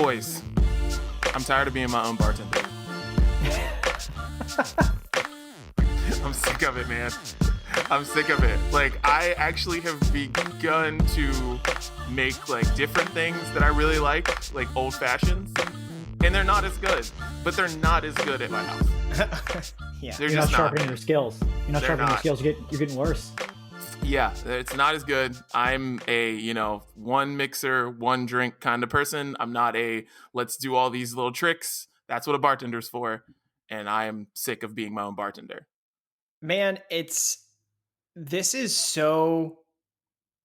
Boys, I'm tired of being my own bartender. I'm sick of it, man. I'm sick of it. Like, I actually have begun to make, like, different things that I really like old fashions. And they're not as good. But they're not as good at my house. Yeah. They're You're just not sharpening your skills. You're not They're sharpening your not. skills. You're getting worse. Yeah, it's not as good. I'm a, one mixer, one drink kind of person. I'm not a, let's do all these little tricks. That's what a bartender's for. And I am sick of being my own bartender. Man, this is so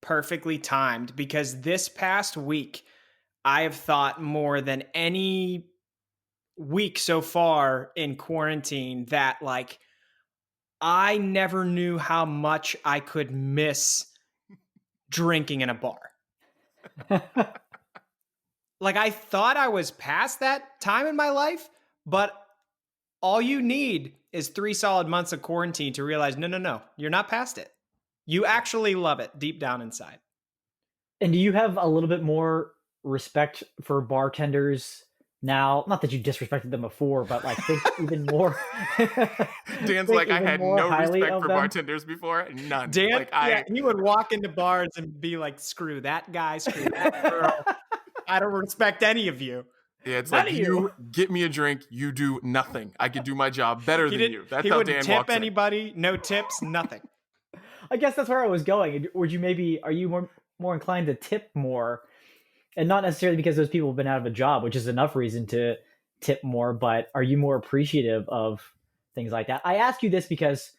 perfectly timed because this past week, I have thought more than any week so far in quarantine that, like, I never knew how much I could miss drinking in a bar. Like, I thought I was past that time in my life, but all you need is 3 solid months of quarantine to realize, no, you're not past it. You actually love it deep down inside. And do you have a little bit more respect for bartenders now? Not that you disrespected them before, but like think even more. Dan's think like, I even had more no highly respect of for them? bartenders before. None. Dan, Like, he would walk into bars and be like, screw that guy, screw that girl. I don't respect any of you. Yeah, it's None like, of you get me a drink, you do nothing. I could do my job better than you. That's he how wouldn't Dan tip walks in. anybody, no tips, nothing. I guess that's where I was going. Are you more inclined to tip more? And not necessarily because those people have been out of a job, which is enough reason to tip more, but are you more appreciative of things like that? I ask you this because,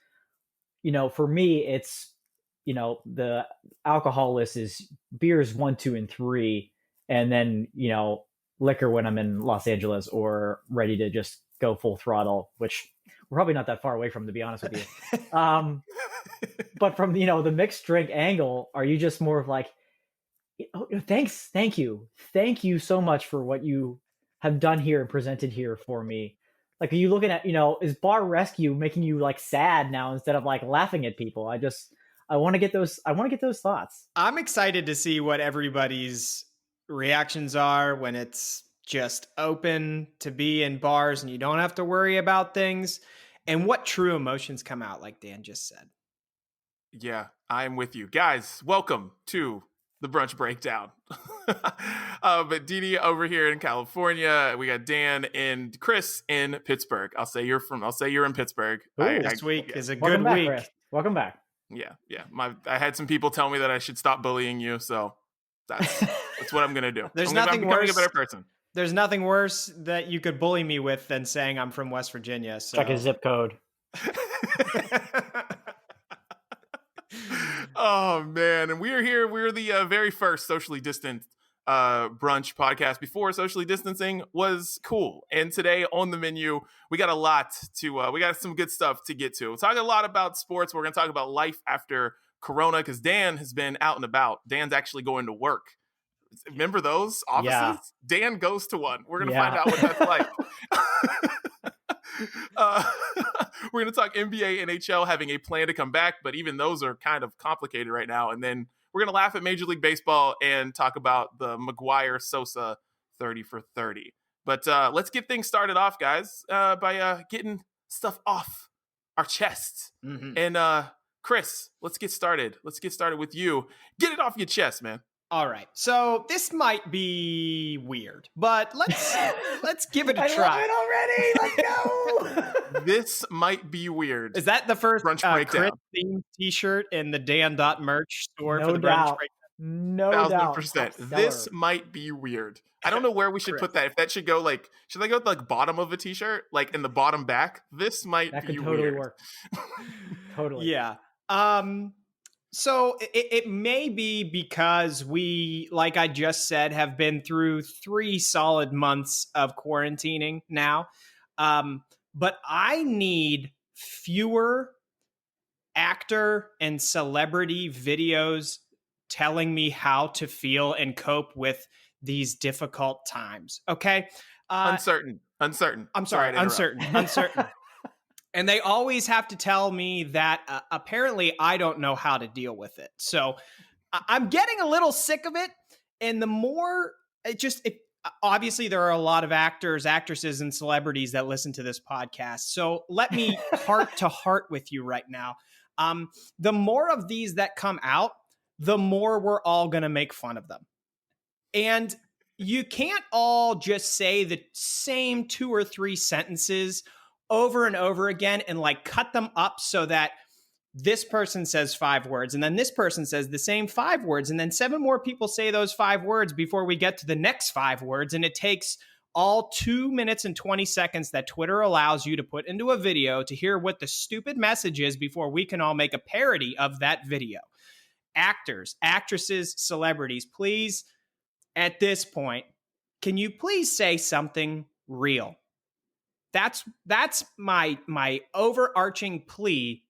for me, it's, the alcohol list is beers 1, 2, and 3, and then, liquor when I'm in Los Angeles or ready to just go full throttle, which we're probably not that far away from, to be honest with you. But from, the mixed drink angle, are you just more of like, oh, thank you so much for what you have done here and presented here for me? Like, are you looking at, is bar rescue making you like sad now instead of like laughing at people? I want to get those thoughts. I'm excited to see what everybody's reactions are when it's just open to be in bars and you don't have to worry about things, and what true emotions come out, like Dan just said. Yeah, I'm with you. Guys, welcome to the Brunch Breakdown. But Didi over here in California, we got Dan and Chris in Pittsburgh. I'll say you're in Pittsburgh. This week is a Welcome good back, week. Chris. Welcome back. Yeah. I had some people tell me that I should stop bullying you, so that's what I'm gonna do. I'm becoming a better person. There's nothing worse that you could bully me with than saying I'm from West Virginia. So. Check his zip code. Oh man, and we're here. We're the very first socially distant brunch podcast before socially distancing was cool. And today on the menu, we got we got some good stuff to get to. We'll talk a lot about sports. We're going to talk about life after Corona because Dan has been out and about. Dan's actually going to work. Remember those offices? Yeah. Dan goes to one. We're going to find out what that's like. We're going to talk NBA, NHL having a plan to come back, but even those are kind of complicated right now. And then we're going to laugh at Major League Baseball and talk about the McGwire Sosa 30 for 30. But let's get things started off, guys, by getting stuff off our chests. Mm-hmm. And Chris, let's get started. Let's get started with you. Get it off your chest, man. All right. So this might be weird, but let's give it a I try. love it already. Let's go. This might be weird. Is that the first Brunch Chris Breakdown. themed t-shirt in the Dan.merch store No for the Brunch doubt. Breakdown? No doubt. 1,000%. Top This seller. might be weird. I don't know where we should Chris. put that. If that should go should they go at the bottom of a t-shirt? Like in the bottom back? This might That be could totally weird. work. Totally. Yeah. So it may be because we, like I just said, have been through 3 solid months of quarantining now. But I need fewer actor and celebrity videos telling me how to feel and cope with these difficult times. Okay. Uncertain. I'm sorry. Uncertain. And they always have to tell me that apparently I don't know how to deal with it. So I'm getting a little sick of it. And the more obviously there are a lot of actors, actresses, and celebrities that listen to this podcast. So let me heart to heart with you right now. The more of these that come out, the more we're all going to make fun of them. And you can't all just say the same 2 or 3 sentences over and over again and like cut them up so that this person says 5 words and then this person says the same 5 words and then 7 more people say those 5 words before we get to the next 5 words. And it takes all 2 minutes and 20 seconds that Twitter allows you to put into a video to hear what the stupid message is before we can all make a parody of that video. Actors, actresses, celebrities, please, at this point, can you please say something real? That's my overarching plea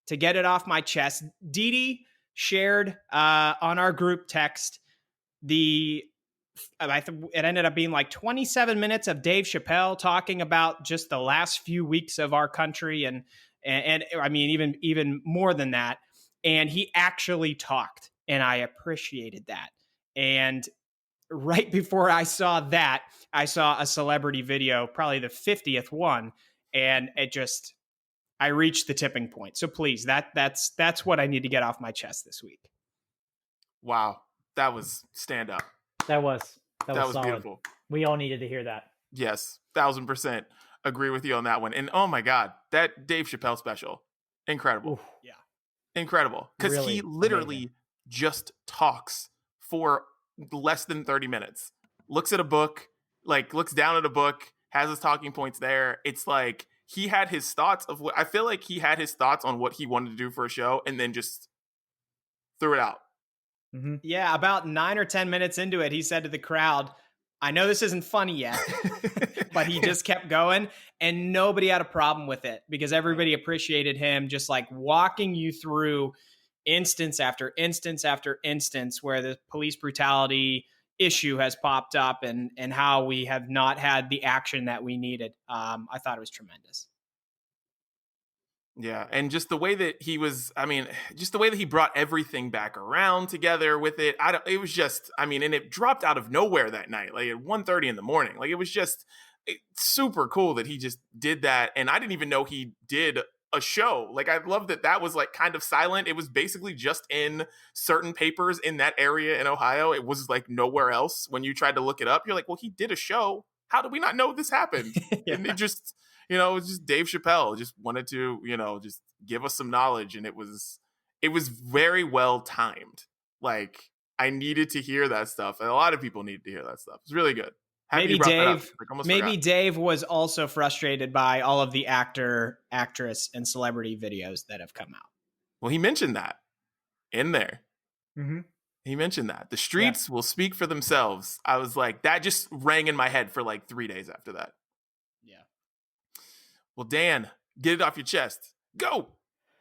to get it off my chest. Dee Dee shared on our group text it ended up being like 27 minutes of Dave Chappelle talking about just the last few weeks of our country and I mean even more than that. And he actually talked, and I appreciated that. And right before I saw that, I saw a celebrity video, probably the 50th one, and I reached the tipping point. So please, that's what I need to get off my chest this week. Wow, that was stand up. That was solid. Beautiful. We all needed to hear that. Yes, 1000% agree with you on that one. And oh my God, that Dave Chappelle special, incredible. Oof. Yeah, incredible, because Really he literally amazing. just talks for less than 30 minutes. Looks at a book, looks down at a book, has his talking points there. It's like he had his thoughts of what I feel like he had his thoughts on what he wanted to do for a show and then just threw it out. Mm-hmm. Yeah, about 9 or 10 minutes into it, he said to the crowd, I know this isn't funny yet, but he just kept going and nobody had a problem with it because everybody appreciated him just like walking you through instance after instance after instance where the police brutality issue has popped up and how we have not had the action that we needed. I thought it was tremendous. Yeah, and just the way that just the way that he brought everything back around together with it. It was just, and it dropped out of nowhere that night, like at 1:30 in the morning. Like it was just super cool that he just did that. And I didn't even know he did a show. Like I love that was like kind of silent. It was basically just in certain papers in that area in Ohio. It was like nowhere else. When you tried to look it up, you're like, well, he did a show. How did we not know this happened? Yeah. And it just, it was just Dave Chappelle just wanted to, just give us some knowledge. And it was very well timed. Like I needed to hear that stuff. And a lot of people needed to hear that stuff. It's really good. Maybe Dave was also frustrated by all of the actor, actress, and celebrity videos that have come out. Well, he mentioned that in there. Mm-hmm. He mentioned that. The streets will speak for themselves. I was like, that just rang in my head for like 3 days after that. Yeah. Well, Dan, get it off your chest. Go.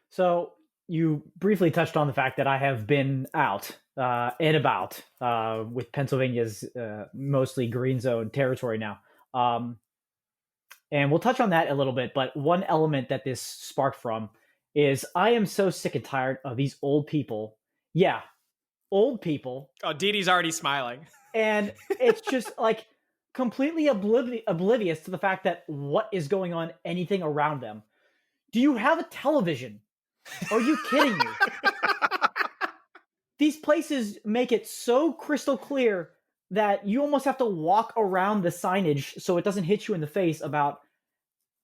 So you briefly touched on the fact that I have been out and about with Pennsylvania's mostly green zone territory now. And we'll touch on that a little bit. But one element that this sparked from is I am so sick and tired of these old people. Yeah, old people. Oh, Dee Dee's already smiling. And it's just like completely oblivious to the fact that what is going on, anything around them. Do you have a television? Are you kidding me? These places make it so crystal clear that you almost have to walk around the signage so it doesn't hit you in the face about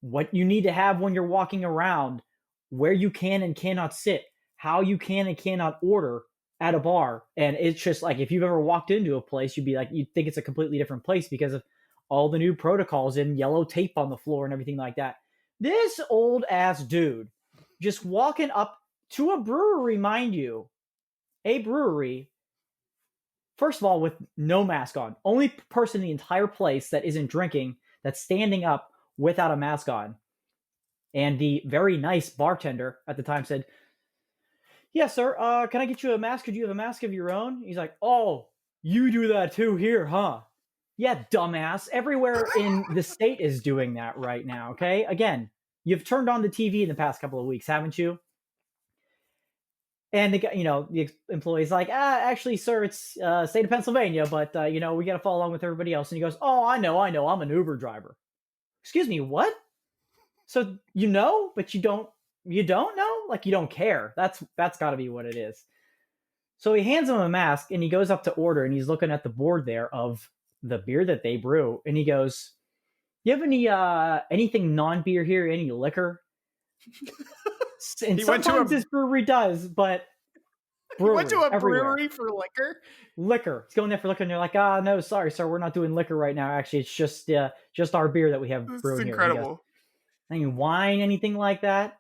what you need to have when you're walking around, where you can and cannot sit, how you can and cannot order at a bar. And it's just like, if you've ever walked into a place, you'd think it's a completely different place because of all the new protocols and yellow tape on the floor and everything like that. This old ass dude just walking up to a brewery, mind you, a brewery, first of all, with no mask on. Only person in the entire place that isn't drinking that's standing up without a mask on. And the very nice bartender at the time said, "Yes, sir, can I get you a mask? Could you have a mask of your own?" He's like, "Oh, you do that too here, huh?" Yeah, dumbass. Everywhere in the state is doing that right now, okay? Again, you've turned on the TV in the past couple of weeks, haven't you? And the guy, the employee's like, actually, sir, it's state of Pennsylvania, but we got to follow along with everybody else. And he goes, oh, I know, I'm an Uber driver. Excuse me, what? So but you don't know? Like, you don't care. That's got to be what it is. So he hands him a mask and he goes up to order and he's looking at the board there of the beer that they brew. And he goes, you have any anything non-beer here? Any liquor? And sometimes this brewery does, but he went to a brewery for liquor. He's going there for liquor and they're like, no, sorry, sir, we're not doing liquor right now. Actually, it's just our beer that we have brewing here. This is incredible. Any wine, anything like that?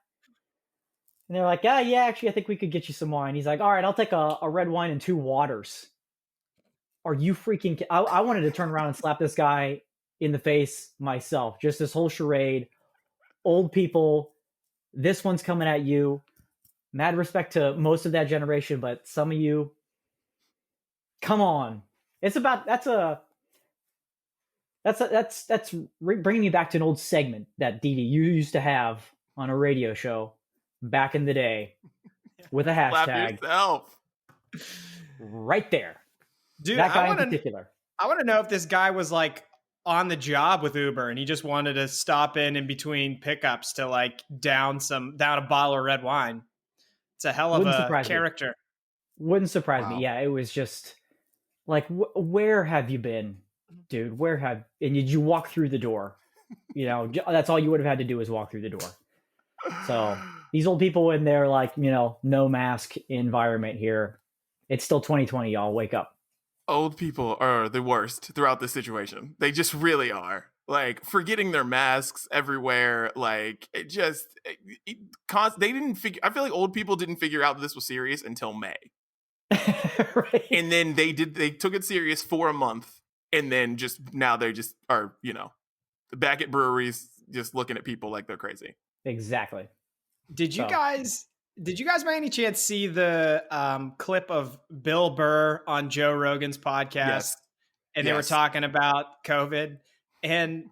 And they're like, yeah, actually, I think we could get you some wine. He's like, all right, I'll take a red wine and 2 waters. Are you freaking... I wanted to turn around and slap this guy in the face myself. Just this whole charade. Old people. This one's coming at you. Mad respect to most of that generation, but some of you... Come on. It's about... That's bringing me back to an old segment that Dee you used to have on a radio show back in the day with a hashtag. Slap yourself. Right there. Dude, that guy in particular. I want to know if this guy was like on the job with Uber and he just wanted to stop in between pickups to like down a bottle of red wine. It's a hell of a character. Wouldn't surprise me. Yeah, it was just like, where have you been, dude? And did you walk through the door? That's all you would have had to do is walk through the door. So these old people in their like, no mask environment here. It's still 2020, y'all. Wake up. Old people are the worst throughout this situation. They just really are. Like, forgetting their masks everywhere. Like, they didn't figure... I feel like old people didn't figure out that this was serious until May. Right. And then they took it serious for a month. And then now they just are, back at breweries just looking at people like they're crazy. Exactly. Did you guys by any chance see the clip of Bill Burr on Joe Rogan's podcast? Yes. And they were talking about COVID, and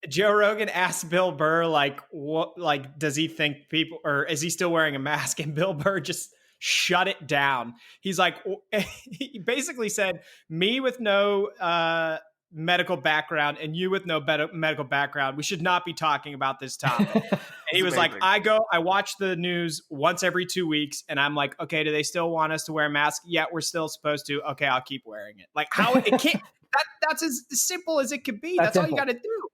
Joe Rogan asked Bill Burr, what does he think people, or is he still wearing a mask? And Bill Burr just shut it down. He's like, he basically said, me with no medical background and you with no medical background, we should not be talking about this topic. And he was amazing. Like, I watch the news once every 2 weeks and I'm like, okay, do they still want us to wear a mask? Yeah, we're still supposed to. Okay, I'll keep wearing it. Like, how it can't, that's as simple as it could be. That's all you got to do.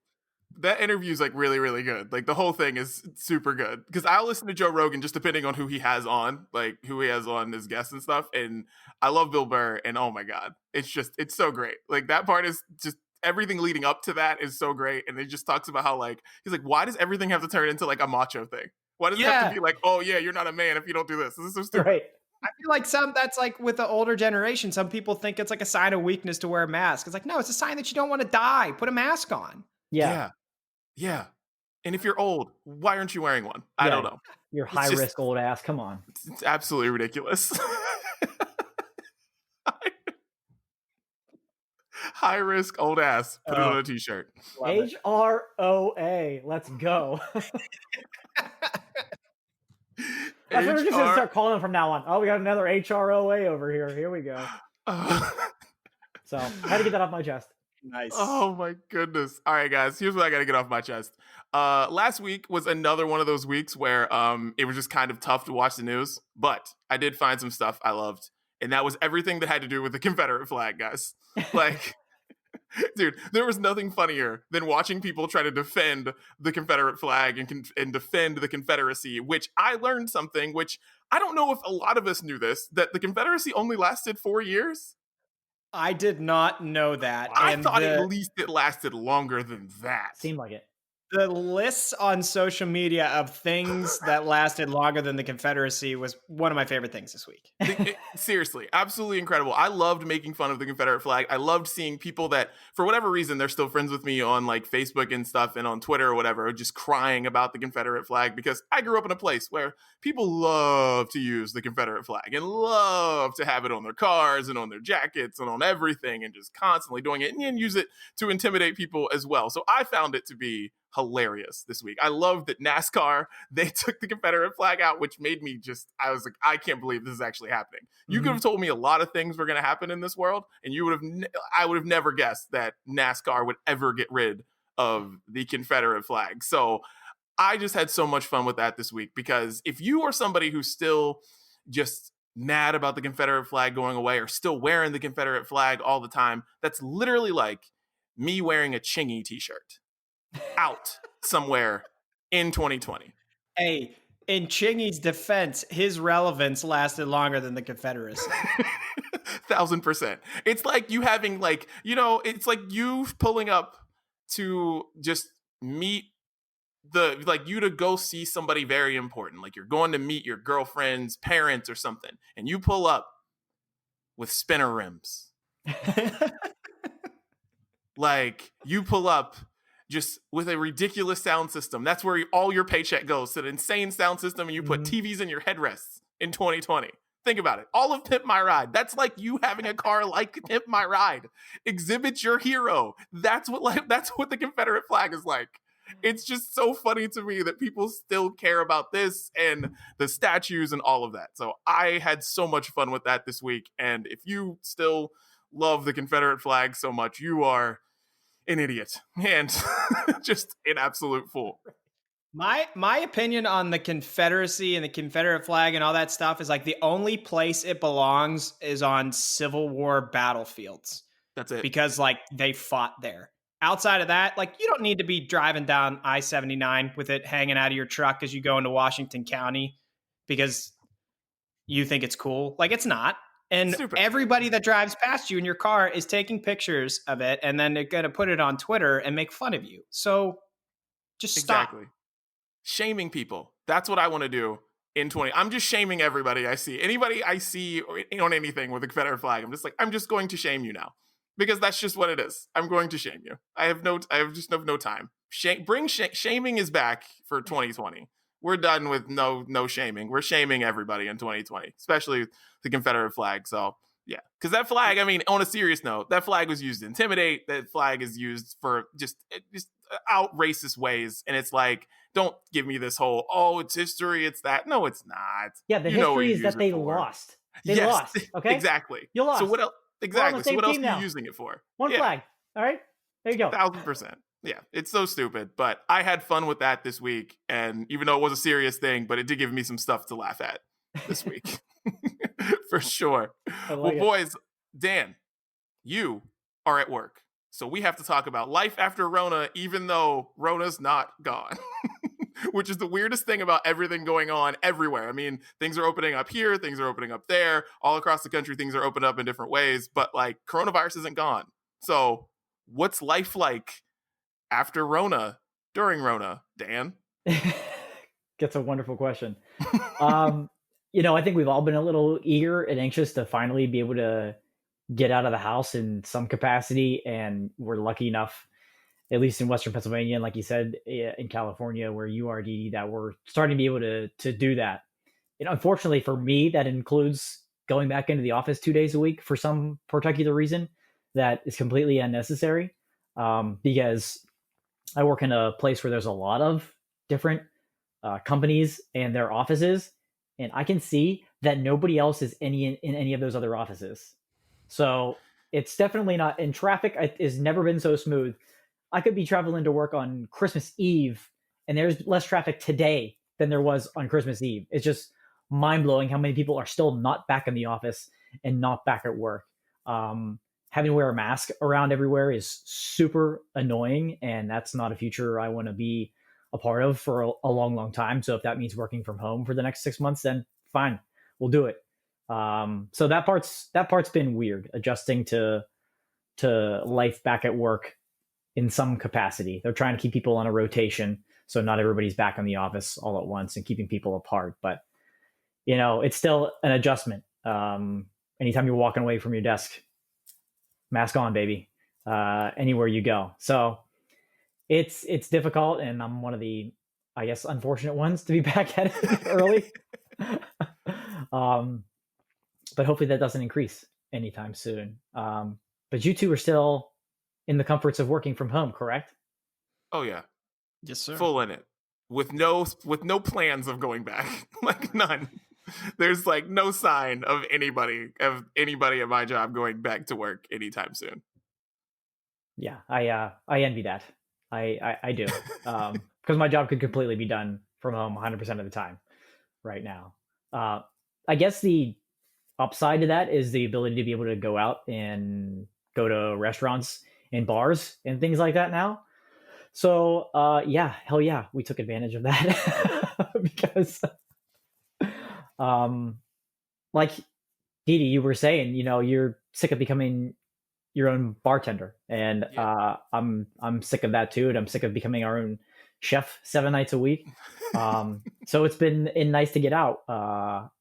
That interview is like really, really good. Like, the whole thing is super good because I'll listen to Joe Rogan just depending on who he has on, like who he has on as guests and stuff. And I love Bill Burr, and oh my God, it's so great. Like, that part is just, everything leading up to that is so great. And he just talks about how, like, he's like, why does everything have to turn into like a macho thing? Why does it have to be like, oh yeah, you're not a man if you don't do this? This is so stupid. Right. I feel like that's like with the older generation, some people think it's like a sign of weakness to wear a mask. It's like, no, it's a sign that you don't want to die. Put a mask on. Yeah. And if you're old, why aren't you wearing one? I don't know. You're high risk old ass. Come on. It's absolutely ridiculous. High risk old ass. Put it on a t-shirt. HROA. Let's go. That's what we're just going to start calling them from now on. Oh, we got another HROA over here. Here we go. So I had to get that off my chest. Nice. Oh my goodness. All right, guys. Here's what I got to get off my chest. Last week was another one of those weeks where it was just kind of tough to watch the news, but I did find some stuff I loved, and that was everything that had to do with the Confederate flag, guys. Like, dude, there was nothing funnier than watching people try to defend the Confederate flag and defend the Confederacy, which I learned something, which I don't know if a lot of us knew this, that the Confederacy only lasted 4 years. I did not know that. I thought at least it lasted longer than that. Seemed like it. The lists on social media of things that lasted longer than the Confederacy was one of my favorite things this week. Seriously, absolutely incredible. I loved making fun of the Confederate flag. I loved seeing people that, for whatever reason, they're still friends with me on like Facebook and stuff and on Twitter or whatever, just crying about the Confederate flag, because I grew up in a place where people love to use the Confederate flag and love to have it on their cars and on their jackets and on everything and just constantly doing it and use it to intimidate people as well. So I found it to be hilarious this week. I love that NASCAR, they took the Confederate flag out, which made me I was like, I can't believe this is actually happening. You could have told me a lot of things were going to happen in this world, and I would have never guessed that NASCAR would ever get rid of the Confederate flag. So I just had so much fun with that this week, because if you are somebody who's still just mad about the Confederate flag going away or still wearing the Confederate flag all the time, that's literally like me wearing a Chingy t-shirt out somewhere in 2020. Hey, in Chingy's defense, his relevance lasted longer than the Confederacy. 1000%. It's like you having it's like you pulling up to just meet you to go see somebody very important. Like you're going to meet your girlfriend's parents or something, and you pull up with spinner rims. Like you pull up just with a ridiculous sound system. That's where all your paycheck goes, to the insane sound system, and you put TVs in your headrests in 2020. Think about it. All of Pimp My Ride. That's like you having a car like Pimp My Ride. Exhibit your hero. That's what the Confederate flag is like. It's just so funny to me that people still care about this and the statues and all of that. So I had so much fun with that this week. And if you still love the Confederate flag so much, you are an idiot and just an absolute fool. My opinion on the Confederacy and the Confederate flag and all that stuff is like the only place it belongs is on Civil War battlefields. That's it. Because like they fought there. Outside of that, like you don't need to be driving down I-79 with it hanging out of your truck as you go into Washington County because you think it's cool. Like it's not. And everybody that drives past you in your car is taking pictures of it, and then they're going to put it on Twitter and make fun of you. So just stop. Exactly. Shaming people. That's what I want to do in 20. I'm just shaming everybody I see. Anybody I see on anything with a Confederate flag, I'm just going to shame you now. Because that's just what it is. I'm going to shame you. I have no time. Shaming is back for 2020. We're done with no shaming. We're shaming everybody in 2020, especially the Confederate flag. So yeah, because that flag, I mean, on a serious note, that flag was used to intimidate. That flag is used for just out racist ways. And it's like, don't give me this whole, oh, it's history, it's that. No, it's not. Yeah, the history is that they lost. They lost. Okay, exactly. You lost. So what else? Exactly. So what else are you using it for? One flag. All right. There you go. 1000%. Yeah. It's so stupid. But I had fun with that this week. And even though it was a serious thing, but it did give me some stuff to laugh at this week. For sure. Well, boys, Dan, you are at work. So we have to talk about life after Rona, even though Rona's not gone. Which is the weirdest thing about everything going on everywhere. I mean, things are opening up here, things are opening up there, all across the country, things are opened up in different ways, but like coronavirus isn't gone. So what's life like after Rona, during Rona, Dan? That's a wonderful question. I think we've all been a little eager and anxious to finally be able to get out of the house in some capacity. And we're lucky enough, at least in Western Pennsylvania, and like you said, in California, where you are, Dee, that we're starting to be able to do that. And unfortunately for me, that includes going back into the office 2 days a week for some particular reason that is completely unnecessary, because I work in a place where there's a lot of different companies and their offices, and I can see that nobody else is in any of those other offices. So it's definitely not, in traffic has never been so smooth. I could be traveling to work on Christmas Eve, and there's less traffic today than there was on Christmas Eve. It's just mind-blowing how many people are still not back in the office and not back at work. Having to wear a mask around everywhere is super annoying, and that's not a future I want to be a part of for a long, long time. So if that means working from home for the next 6 months, then fine, we'll do it. So that part's been weird, adjusting to life back at work in some capacity. They're trying to keep people on a rotation, so not everybody's back in the office all at once and keeping people apart. But, it's still an adjustment. Anytime you're walking away from your desk, mask on, baby, anywhere you go. So it's difficult, and I'm one of the, I guess, unfortunate ones to be back at it early. But hopefully that doesn't increase anytime soon. But you two are still in the comforts of working from home, correct? Oh yeah. Yes, sir. Full in it. With no plans of going back. Like none. There's like no sign of anybody at my job going back to work anytime soon. Yeah, I envy that. I do. Because my job could completely be done from home 100% of the time right now. I guess the upside to that is the ability to be able to go out and go to restaurants and bars and things like that now. So yeah, hell yeah, we took advantage of that because like Didi, you were saying, you're sick of becoming your own bartender, and I'm sick of that too, and I'm sick of becoming our own chef 7 nights a week. So it's been nice to get out.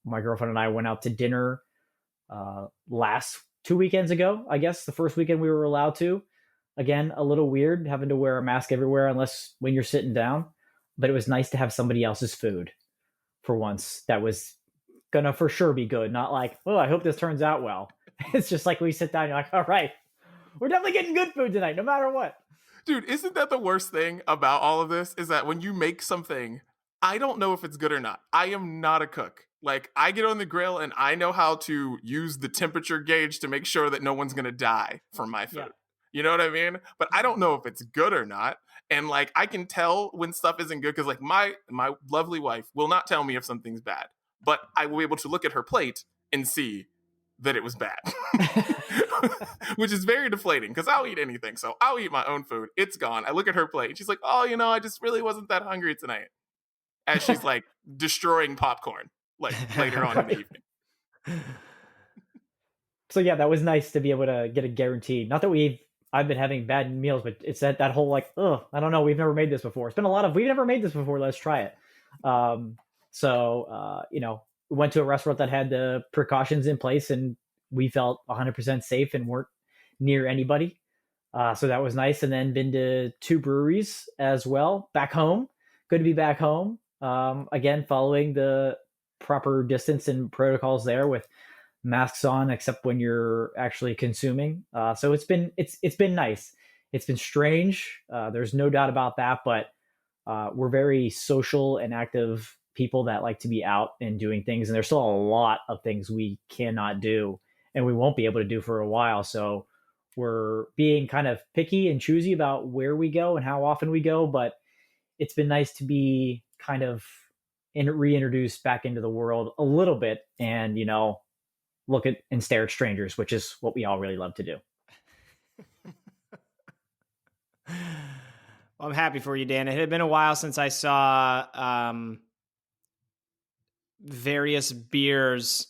My girlfriend and I went out to dinner last 2 weekends ago. I guess the first weekend we were allowed to. Again, a little weird having to wear a mask everywhere unless when you're sitting down, but it was nice to have somebody else's food for once that was gonna for sure be good. Not like, oh, I hope this turns out well. It's just like we sit down and you're like, all right, we're definitely getting good food tonight, no matter what. Dude, isn't that the worst thing about all of this? Is that when you make something, I don't know if it's good or not. I am not a cook. Like, I get on the grill and I know how to use the temperature gauge to make sure that no one's going to die from my food. Yeah. You know what I mean? But I don't know if it's good or not. And like, I can tell when stuff isn't good because like my lovely wife will not tell me if something's bad, but I will be able to look at her plate and see that it was bad, which is very deflating because I'll eat anything. So I'll eat my own food. It's gone. I look at her plate and she's like, oh, I just really wasn't that hungry tonight. As she's like destroying popcorn like later on in the evening. So yeah, that was nice to be able to get a guarantee. Not that I've been having bad meals, but it's that whole like, I don't know, we've never made this before. It's been a lot of, we've never made this before, let's try it. We went to a restaurant that had the precautions in place and we felt 100% safe and weren't near anybody. So that was nice. And then been to 2 breweries as well, back home. Good to be back home. Again, following the proper distance and protocols there with masks on, except when you're actually consuming. So it's been nice. It's been strange. There's no doubt about that, but we're very social and active people that like to be out and doing things. And there's still a lot of things we cannot do and we won't be able to do for a while. So we're being kind of picky and choosy about where we go and how often we go, but it's been nice to be kind of reintroduced back into the world a little bit and, look at and stare at strangers, which is what we all really love to do. Well, I'm happy for you, Dan. It had been a while since I saw various beers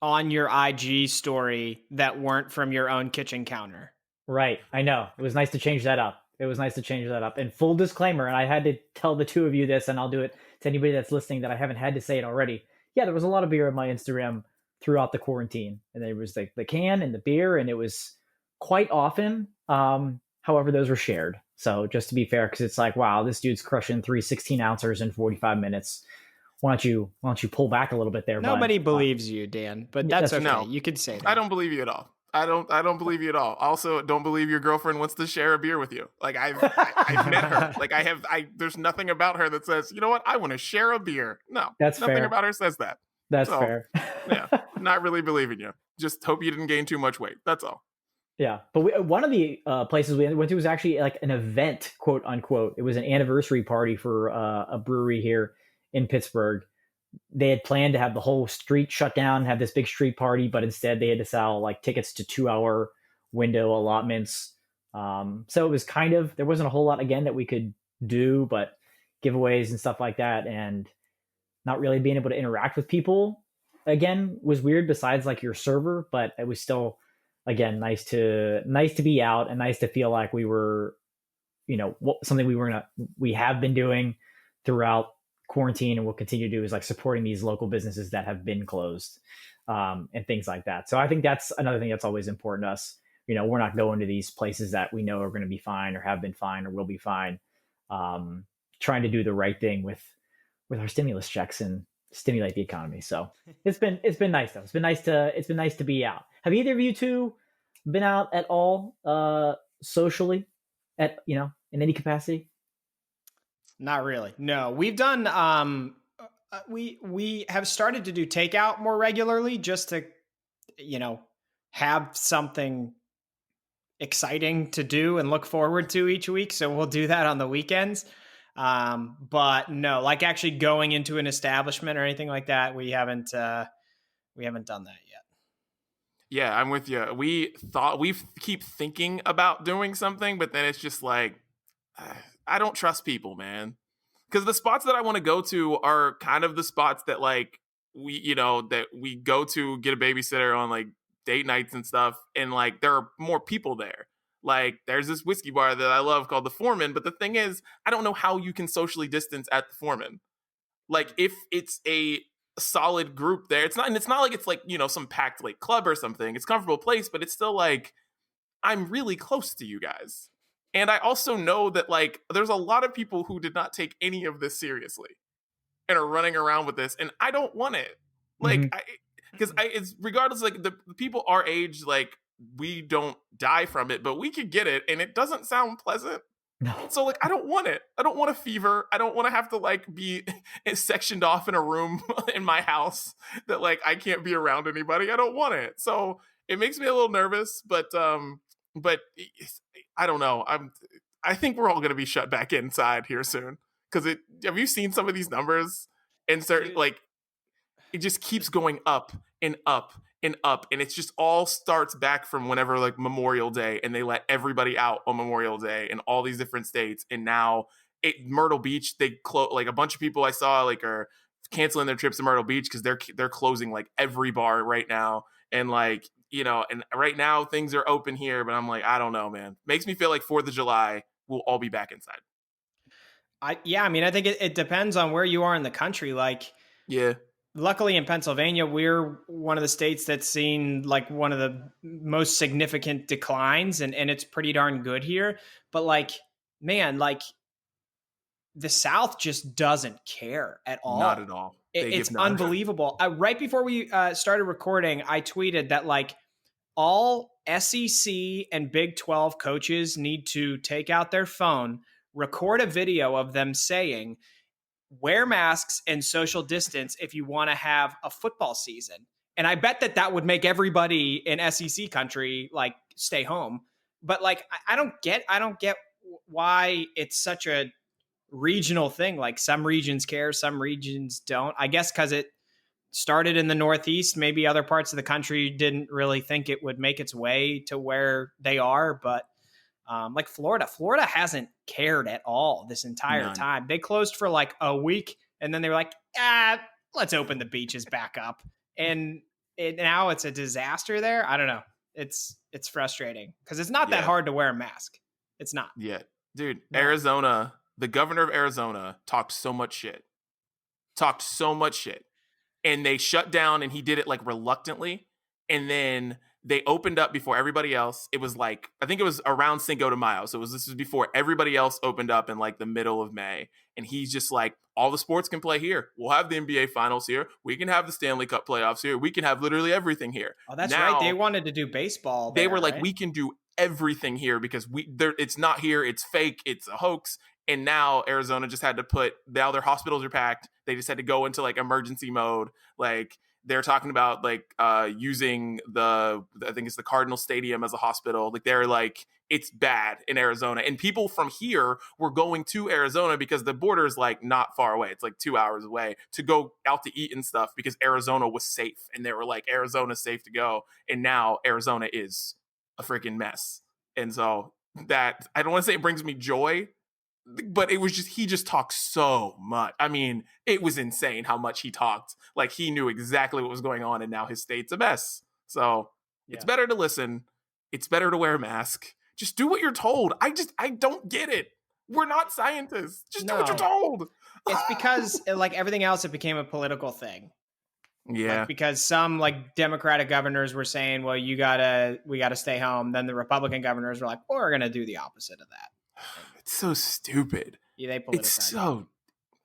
on your IG story that weren't from your own kitchen counter. Right. I know. It was nice to change that up. And full disclaimer, and I had to tell the two of you this, and I'll do it to anybody that's listening that I haven't had to say it already. Yeah, there was a lot of beer on my Instagram throughout the quarantine. And there was the can and the beer, and it was quite often. However, those were shared. So just to be fair, because it's like, wow, this dude's crushing 3 16-ounces in 45 minutes. Why don't you pull back a little bit there? Nobody believes you, Dan, but that's okay. No, you could say that. I don't believe you at all. I don't believe you at all. Also, don't believe your girlfriend wants to share a beer with you. Like I've met her. Like there's nothing about her that says, you know what, I want to share a beer. No, that's nothing fair. about her says that. That's fair. Yeah, not really believing you. Just hope you didn't gain too much weight. That's all. Yeah, but one of the places we went to was actually like an event, quote unquote. It was an anniversary party for a brewery here in Pittsburgh. They had planned to have the whole street shut down, have this big street party, but instead they had to sell like tickets to 2-hour window allotments. So it was there wasn't a whole lot again that we could do, but giveaways and stuff like that, and not really being able to interact with people again was weird. Besides like your server, but it was still again nice to be out and nice to feel like we were, something we have been doing throughout quarantine and will continue to do is like supporting these local businesses that have been closed and things like that. So I think that's another thing that's always important to us. We're not going to these places that we know are going to be fine or have been fine or will be fine. Trying to do the right thing with our stimulus checks and stimulate the economy. So it's been nice though. It's been nice to be out. Have either of you two been out at all socially in any capacity? Not really. No, we've done. We have started to do takeout more regularly, just to, have something exciting to do and look forward to each week. So we'll do that on the weekends. But no, like actually going into an establishment or anything like that, we haven't done that yet. Yeah, I'm with you. We keep thinking about doing something, but then it's just like, I don't trust people, man. Because the spots that I want to go to are kind of the spots that like that we go to get a babysitter on like date nights and stuff, and like there are more people there. Like there's this whiskey bar that I love called the Foreman, but the thing is, I don't know how you can socially distance at the Foreman. Like if it's a solid group there, it's not like it's like, some packed like club or something. It's a comfortable place, but it's still like I'm really close to you guys. And I also know that like there's a lot of people who did not take any of this seriously and are running around with this, and I don't want it. Like because it's regardless, like the people our age, like we don't die from it, but we could get it, and it doesn't sound pleasant. No. So like I don't want it. I don't want a fever. I don't want to have to like be sectioned off in a room in my house that like I can't be around anybody. I don't want it. So it makes me a little nervous, but I don't know. I think we're all going to be shut back inside here soon, because have you seen some of these numbers? And certain like it just keeps going up and up and up, and it just all starts back from whenever like Memorial Day, and they let everybody out on Memorial Day in all these different states. And now Myrtle Beach, they like a bunch of people I saw like are canceling their trips to Myrtle Beach because they're closing like every bar right now. And like, and right now things are open here, but I'm like, I don't know, man. Makes me feel like 4th of July we'll all be back inside. I think it depends on where you are in the country. Like, yeah. Luckily in Pennsylvania, we're one of the states that's seen like one of the most significant declines, and it's pretty darn good here. But like, man, like the South just doesn't care at all. Not at all. It's unbelievable. Right before we started recording, I tweeted that like all SEC and Big 12 coaches need to take out their phone, record a video of them saying, wear masks and social distance if you want to have a football season. And I bet that would make everybody in SEC country like stay home. But like, I don't get why it's such a regional thing. Like some regions care, some regions don't. I guess because it started in the Northeast, maybe other parts of the country didn't really think it would make its way to where they are. But like Florida hasn't cared at all this entire time. They closed for like a week, and then they were like, let's open the beaches back up. And now it's a disaster there. I don't know. It's frustrating because it's not that hard to wear a mask. It's not. Yeah. Dude, no. Arizona, the governor of Arizona talked so much shit. And they shut down, and he did it like reluctantly. And then they opened up before everybody else. It was like, I think it was around Cinco de Mayo. So this was before everybody else opened up in like the middle of May. And he's just like, all the sports can play here. We'll have the NBA finals here. We can have the Stanley Cup playoffs here. We can have literally everything here. Oh, that's right. They wanted to do baseball there, they were like, right? We can do everything here because it's not here. It's fake. It's a hoax. And now Arizona just had to now their hospitals are packed. They just had to go into like emergency mode. Like, they're talking about like using I think it's the Cardinal Stadium as a hospital. Like they're like, it's bad in Arizona. And people from here were going to Arizona because the border is like not far away. It's like 2 hours away to go out to eat and stuff because Arizona was safe. And they were like, Arizona's safe to go. And now Arizona is a freaking mess. And so that, I don't want to say it brings me joy, but it was just, he just talked so much. I mean, it was insane how much he talked. Like he knew exactly what was going on, and now his state's a mess. So It's better to listen. It's better to wear a mask. Just do what you're told. I don't get it. We're not scientists. Just do what you're told. It's because like everything else, it became a political thing. Yeah. Like, because some like Democratic governors were saying, well, we gotta stay home. Then the Republican governors were like, well, we're going to do the opposite of that. It's so stupid. Yeah, they politicize. It's so,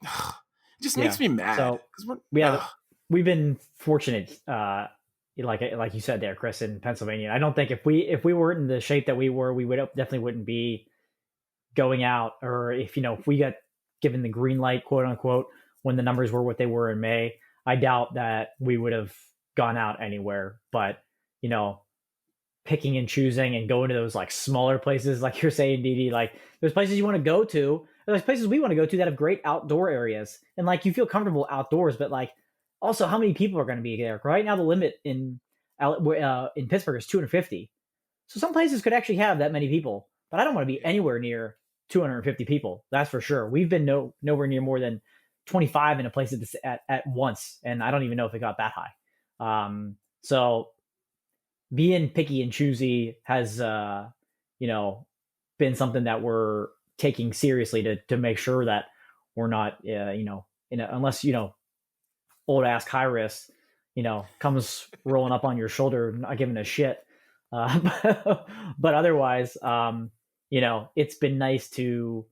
it just makes me mad. So we've been fortunate, like you said there, Chris, in Pennsylvania. I don't think if we were in the shape that we were, we definitely wouldn't be going out. Or if we got given the green light, quote unquote, when the numbers were what they were in May, I doubt that we would have gone out anywhere. But, picking and choosing and going to those like smaller places, like you're saying, Didi, like there's places you want to go to. There's places we want to go to that have great outdoor areas. And like you feel comfortable outdoors, but like also how many people are going to be there? Right now, the limit in Pittsburgh is 250. So some places could actually have that many people, but I don't want to be anywhere near 250 people. That's for sure. We've been nowhere near more than 25 in a place at once. And I don't even know if it got that high. So being picky and choosy has, been something that we're taking seriously to make sure that we're not, unless, old ass Kyrus, comes rolling up on your shoulder, not giving a shit. But otherwise, it's been nice to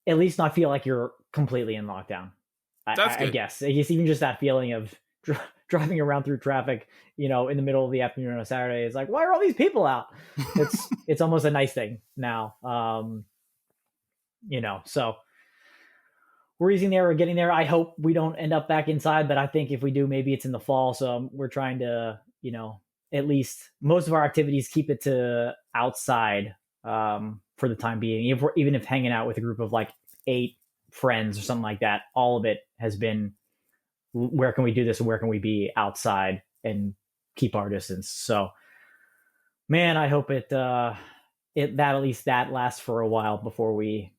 at least not feel like you're completely in lockdown. I guess even just that feeling of driving around through traffic, in the middle of the afternoon on a Saturday is like, why are all these people out? It's almost a nice thing now. So we're easing there. We're getting there. I hope we don't end up back inside, but I think if we do, maybe it's in the fall. So we're trying to, at least most of our activities keep it to outside for the time being. Even if hanging out with a group of like 8 friends or something like that, all of it has been, where can we do this and where can we be outside and keep our distance? So, man, I hope that at least that lasts for a while before we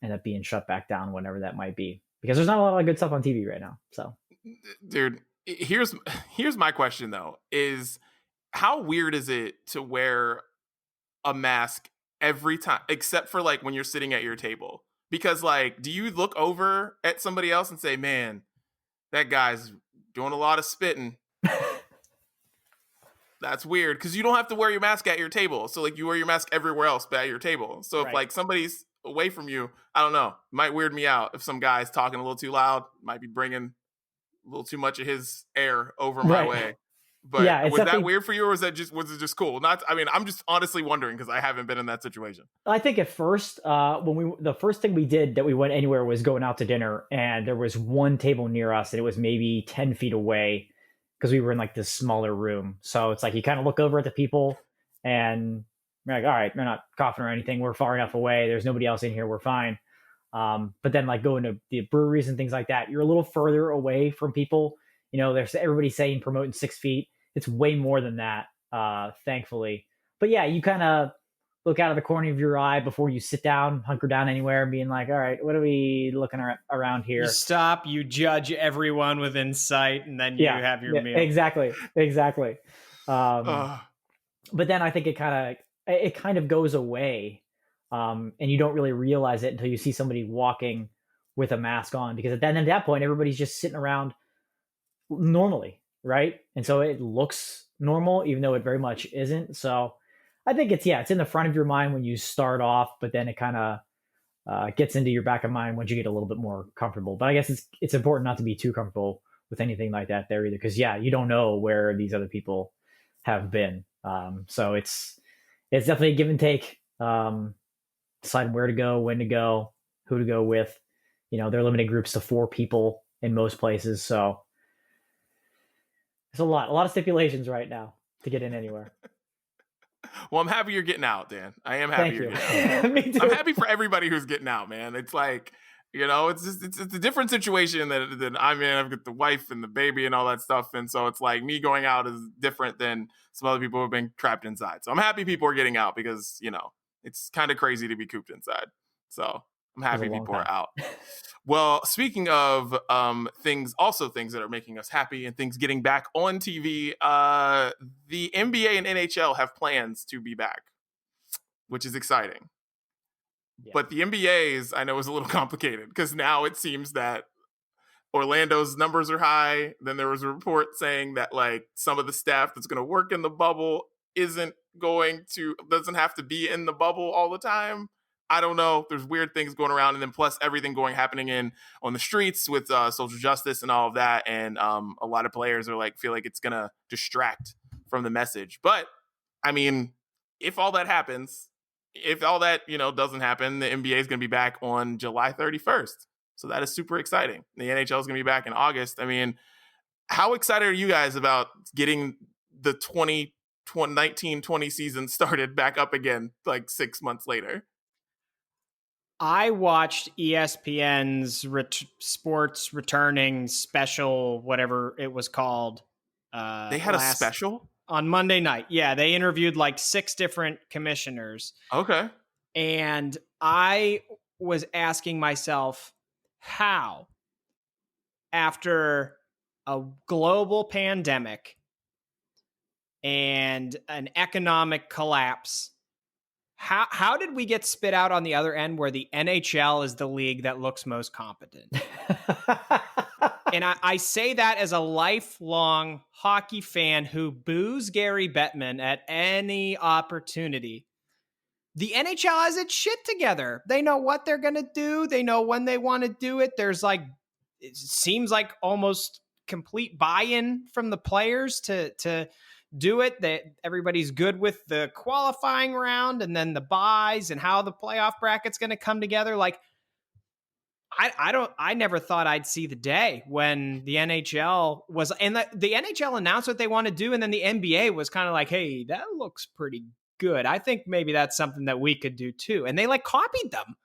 end up being shut back down, whenever that might be, because there's not a lot of good stuff on TV right now. So, dude, here's my question though: is how weird is it to wear a mask every time, except for like when you're sitting at your table? Because like, do you look over at somebody else and say, "Man, that guy's doing a lot of spitting"? That's weird, because you don't have to wear your mask at your table. So like you wear your mask everywhere else but at your table. So if like somebody's away from you, I don't know, might weird me out if some guy's talking a little too loud, might be bringing a little too much of his air over my way. But yeah, was that weird for you, or was it just cool? I'm just honestly wondering, because I haven't been in that situation. I think at first, the first thing we did that we went anywhere was going out to dinner, and there was one table near us, and it was maybe 10 feet away, because we were in like this smaller room. So it's like you kind of look over at the people, and you're like, all right, they're not coughing or anything. We're far enough away. There's nobody else in here. We're fine. But then like going to the breweries and things like that, you're a little further away from people. There's everybody's saying promoting 6 feet. It's way more than that, thankfully. But yeah, you kind of look out of the corner of your eye before you sit down, hunker down anywhere, being like, all right, what are we looking around here? You stop, you judge everyone within sight, and then you have your meal. Exactly. But then I think it kind of goes away, and you don't really realize it until you see somebody walking with a mask on, because at that point, everybody's just sitting around normally, right? And so it looks normal, even though it very much isn't. So I think it's in the front of your mind when you start off, but then it kind of gets into your back of mind once you get a little bit more comfortable. But I guess it's important not to be too comfortable with anything like that there either, because you don't know where these other people have been. So it's definitely a give and take. Decide where to go, when to go, who to go with. They're limiting groups to 4 people in most places, so there's a lot of stipulations right now to get in anywhere. Well, I'm happy you're getting out, Dan. I am happy you're getting out. Me too. I'm happy for everybody who's getting out, man. It's like, it's a different situation than I'm in. I've got the wife and the baby and all that stuff. And so it's like me going out is different than some other people who have been trapped inside. So I'm happy people are getting out, because, it's kind of crazy to be cooped inside. So I'm happy people are out. Well, speaking of things that are making us happy and things getting back on TV, the NBA and NHL have plans to be back, which is exciting. Yeah. But the NBA's, I know, is a little complicated, because now it seems that Orlando's numbers are high. Then there was a report saying that like some of the staff that's going to work in the bubble doesn't have to be in the bubble all the time. I don't know. There's weird things going around, and then plus everything happening on the streets with social justice and all of that. And a lot of players are feel like it's gonna distract from the message. But I mean, if all that happens if all that, doesn't happen, the NBA is going to be back on July 31st. So that is super exciting. The NHL is going to be back in August. I mean, how excited are you guys about getting the 2019-20 season started back up again, like 6 months later? I watched ESPN's sports returning special, whatever it was called. They had a special? On Monday night. Yeah, they interviewed like 6 different commissioners. Okay. And I was asking myself, how, after a global pandemic and an economic collapse, how did we get spit out on the other end where the NHL is the league that looks most competent? And I say that as a lifelong hockey fan who boos Gary Bettman at any opportunity. The NHL has its shit together. They know what they're going to do. They know when they want to do it. There's it seems like almost complete buy-in from the players to do it. That everybody's good with the qualifying round and then the buys and how the playoff bracket's going to come together. Like, I never thought I'd see the day when the NHL was, and the NHL announced what they want to do. And then the NBA was kind of like, hey, that looks pretty good. I think maybe that's something that we could do too. And they copied them.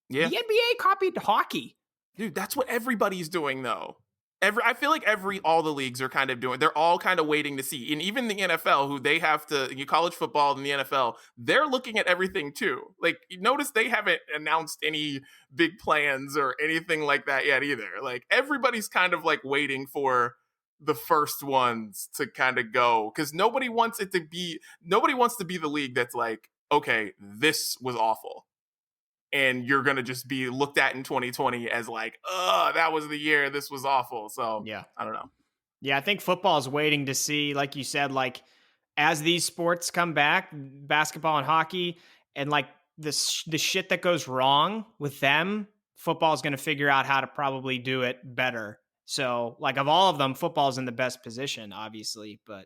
Yeah. The NBA copied hockey. Dude, that's what everybody's doing though. I feel like all the leagues are kind of doing, they're all kind of waiting to see. And even the NFL, who they have to, college football and the NFL, they're looking at everything too. Like, you notice they haven't announced any big plans or anything like that yet either. Like, everybody's kind of waiting for the first ones to kind of go, because nobody wants to be the league that's like, okay, this was awful. And you're going to just be looked at in 2020 as that was the year, this was awful. So, yeah, I don't know. Yeah, I think football is waiting to see, like you said, as these sports come back, basketball and hockey, and the shit that goes wrong with them, football is going to figure out how to probably do it better. So, of all of them, football is in the best position, obviously. But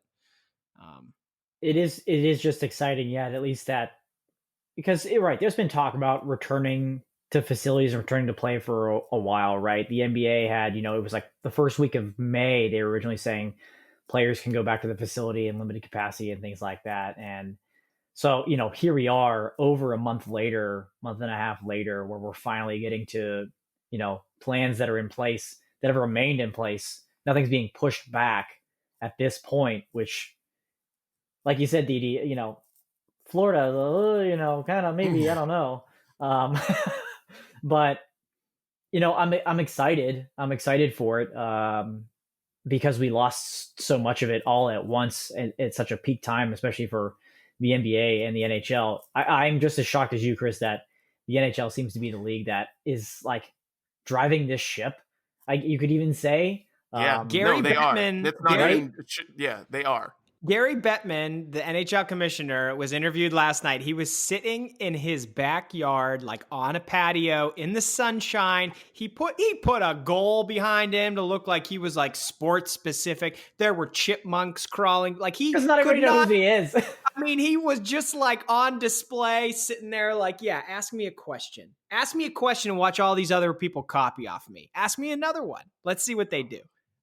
it is just exciting, yeah, at least that. Because right, there's been talk about returning to facilities and returning to play for a while, right? The NBA had, it was the first week of May, they were originally saying players can go back to the facility in limited capacity and things like that. And so, here we are over a month and a half later, where we're finally getting to, plans that are in place, that have remained in place. Nothing's being pushed back at this point, which, like you said, Didi, Florida, kind of maybe, I don't know. But, I'm excited. I'm excited for it because we lost so much of it all at once at such a peak time, especially for the NBA and the NHL. I'm just as shocked as you, Chris, that the NHL seems to be the league that is driving this ship. You could even say, Gary Bettman. It's not even, they are. Gary Bettman, the NHL commissioner, was interviewed last night. He was sitting in his backyard, on a patio in the sunshine. He put a goal behind him to look like he was sports specific. There were chipmunks crawling. Because not everybody knows who he is. I mean, he was just on display, sitting there yeah, ask me a question. Ask me a question and watch all these other people copy off of me. Ask me another one. Let's see what they do.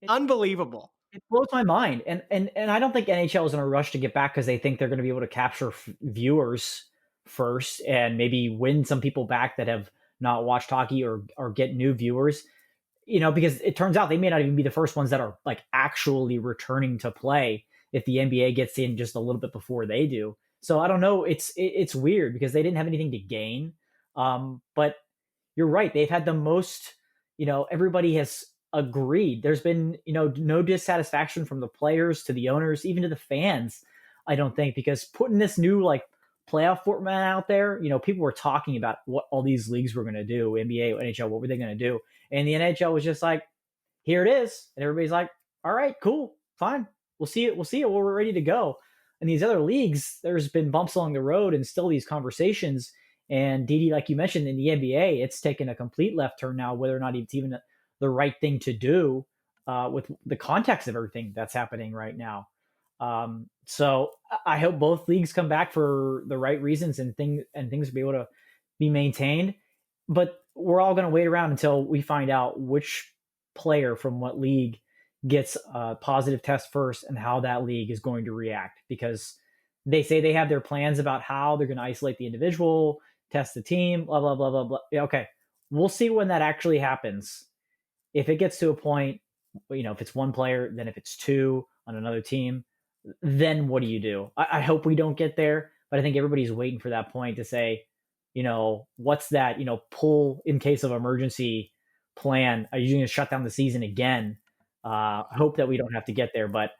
Unbelievable. It blows my mind. And I don't think NHL is in a rush to get back because they think they're going to be able to capture viewers first and maybe win some people back that have not watched hockey or get new viewers, because it turns out they may not even be the first ones that are actually returning to play if the NBA gets in just a little bit before they do. So I don't know. It's weird because they didn't have anything to gain. But you're right. They've had the most, everybody has agreed. There's been, no dissatisfaction from the players to the owners, even to the fans, I don't think, because putting this new playoff format out there, people were talking about what all these leagues were going to do, NBA, NHL, what were they going to do? And the NHL was just here it is. And everybody's all right, cool, fine. We'll see it. We're ready to go. And these other leagues, there's been bumps along the road and still these conversations. And Didi, like you mentioned, in the NBA, it's taken a complete left turn now, whether or not it's even the right thing to do with the context of everything that's happening right now. So I hope both leagues come back for the right reasons and things will be able to be maintained. But we're all going to wait around until we find out which player from what league gets a positive test first and how that league is going to react, because they say they have their plans about how they're going to isolate the individual, test the team, blah, blah, blah, blah, blah. Yeah, okay. We'll see when that actually happens. If it gets to a point, if it's one player, then if it's two on another team, then what do you do? I hope we don't get there, but I think everybody's waiting for that point to say, what's that, pull in case of emergency plan? Are you going to shut down the season again? I hope that we don't have to get there, but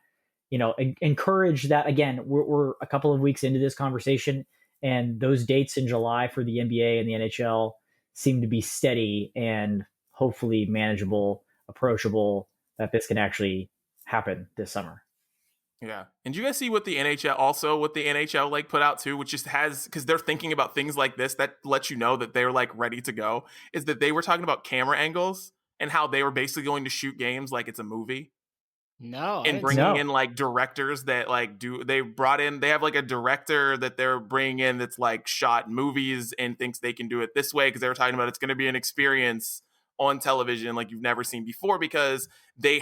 encourage that. Again, we're a couple of weeks into this conversation, and those dates in July for the NBA and the NHL seem to be steady and hopefully manageable, approachable, that this can actually happen this summer. Yeah. And do you guys see what the NHL like put out too, which just has, because they're thinking about things like this that lets you know that they're like ready to go, is that they were talking about camera angles and how they were basically going to shoot games like it's a movie. No. And bringing in like directors that like they have like a director that they're bringing in that's like shot movies and thinks they can do it this way, because they were talking about it's going to be an experience on television like you've never seen before, because they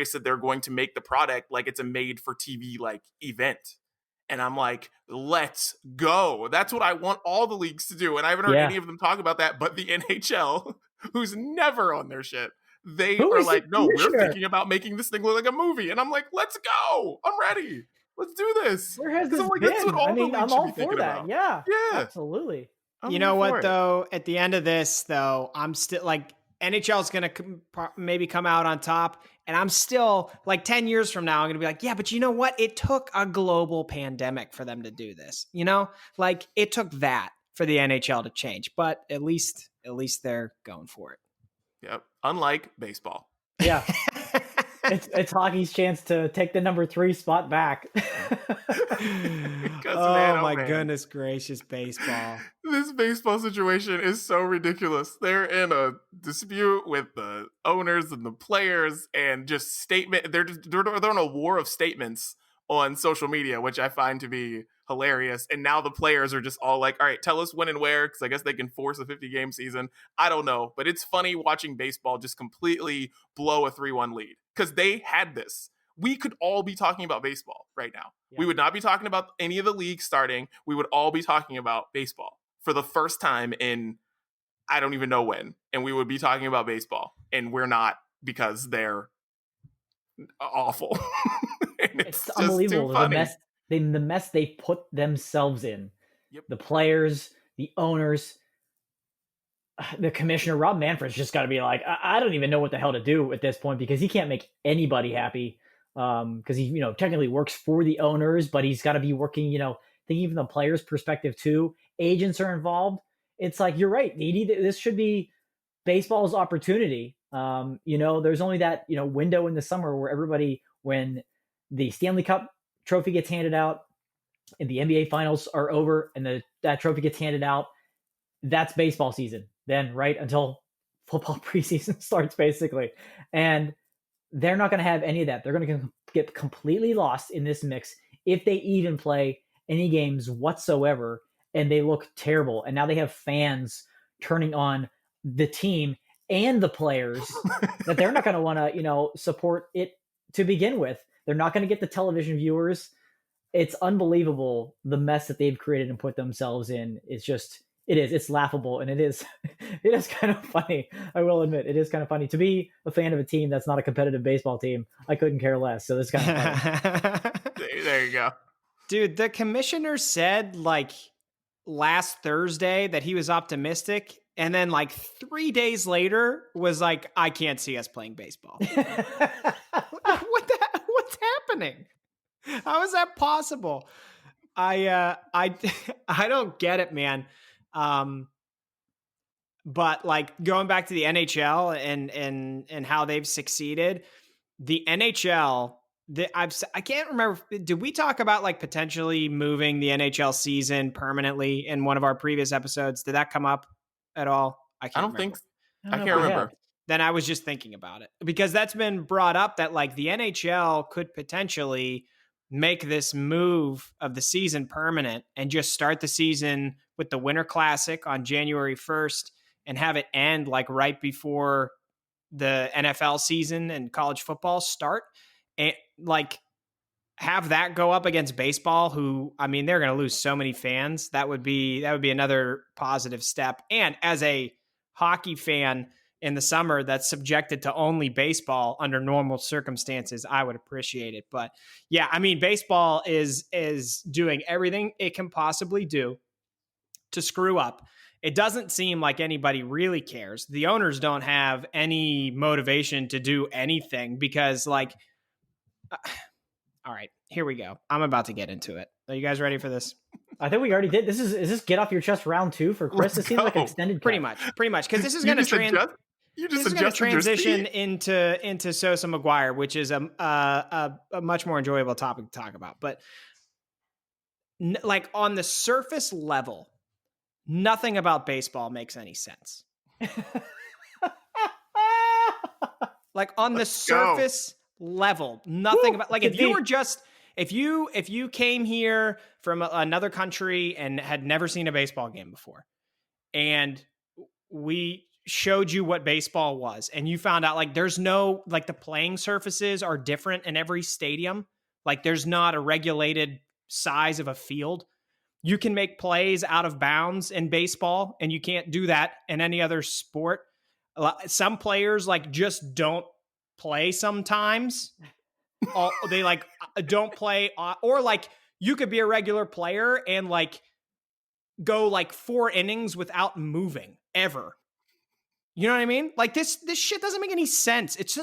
said they're going to make the product like it's a made for TV like event. And I'm like, let's go. That's what I want all the leagues to do. And I haven't heard any of them talk about that, but the NHL, who's never on their shit. They are like, no, we're thinking about making this thing look like a movie. And I'm like, let's go. I'm ready. Let's do this. Where has this been? That's what all the leagues I'm should all be for thinking that. about. Yeah, Yeah. Absolutely. You know what, though? At the end of this, though, I'm still like, NHL is going to maybe come out on top. And I'm still like 10 years from now, I'm going to be like, yeah, but you know what? It took a global pandemic for them to do this. Like it took that for the NHL to change, but at least they're going for it. Yep. Unlike baseball. Yeah. It's hockey's chance to take the number 3 spot back. My goodness gracious, baseball. This baseball situation is so ridiculous. They're in a dispute with the owners and the players, and just they're in a war of statements on social media, which I find to be hilarious. And now the players are just all like, all right, tell us when and where, because I guess they can force a 50-game season. I don't know, but it's funny watching baseball just completely blow a 3-1 lead, because they had this. We could all be talking about baseball right now. Yeah. We would not be talking about any of the leagues starting. We would all be talking about baseball for the first time in I don't even know when. And we would be talking about baseball, and we're not, because they're awful. It's unbelievable. The mess they put themselves in. Yep. The players, the owners, the commissioner, Rob Manfred's just got to be like, I don't even know what the hell to do at this point, because he can't make anybody happy. Because he, technically works for the owners, but he's got to be working, thinking from the players' perspective too. Agents are involved. It's like, you're right, Needy. This should be baseball's opportunity. There's only that, window in the summer where everybody, when the Stanley Cup trophy gets handed out and the NBA finals are over and that trophy gets handed out, that's baseball season then, right? Until football preseason starts, basically. And they're not going to have any of that. They're going to get completely lost in this mix if they even play any games whatsoever, and they look terrible. And now they have fans turning on the team and the players that they're not going to want to, support it to begin with. They're not going to get the television viewers. It's unbelievable, the mess that they've created and put themselves in. It's laughable, and it is kind of funny. I will admit, it is kind of funny to be a fan of a team that's not a competitive baseball team. I couldn't care less. So this kind of funny. There you go. Dude, the commissioner said like last Thursday that he was optimistic, and then like 3 days later was like, I can't see us playing baseball. What's happening? How is that possible? I don't get it, man. But like going back to the NHL and how they've succeeded, the NHL, I can't remember. Did we talk about like potentially moving the NHL season permanently in one of our previous episodes? Did that come up at all? I can't remember. Then I was just thinking about it, because that's been brought up that like the NHL could potentially make this move of the season permanent and just start the season with the Winter Classic on January 1st and have it end like right before the NFL season and college football start, and like have that go up against baseball, who, I mean, they're going to lose so many fans. That would be another positive step. And as a hockey fan in the summer that's subjected to only baseball under normal circumstances, I would appreciate it. But yeah, I mean, baseball is doing everything it can possibly do to screw up. It doesn't seem like anybody really cares. The owners don't have any motivation to do anything because, like, all right, here we go. I'm about to get into it. Are you guys ready for this? I think we already did. Is this get off your chest round 2 for Chris? This seems like an extended cut. Pretty much, because this is going to transition into Sosa McGwire, which is a much more enjoyable topic to talk about. But like on the surface level, nothing about baseball makes any sense. Like on the surface level, nothing about, like, if you were just, if you came here from another country and had never seen a baseball game before, and we showed you what baseball was, and you found out like there's no, like, the playing surfaces are different in every stadium. Like there's not a regulated size of a field. You can make plays out of bounds in baseball, and you can't do that in any other sport. Some players like just don't play sometimes. They like don't play, or like you could be a regular player and like go like 4 innings without moving ever. You know what I mean? Like this shit doesn't make any sense. It's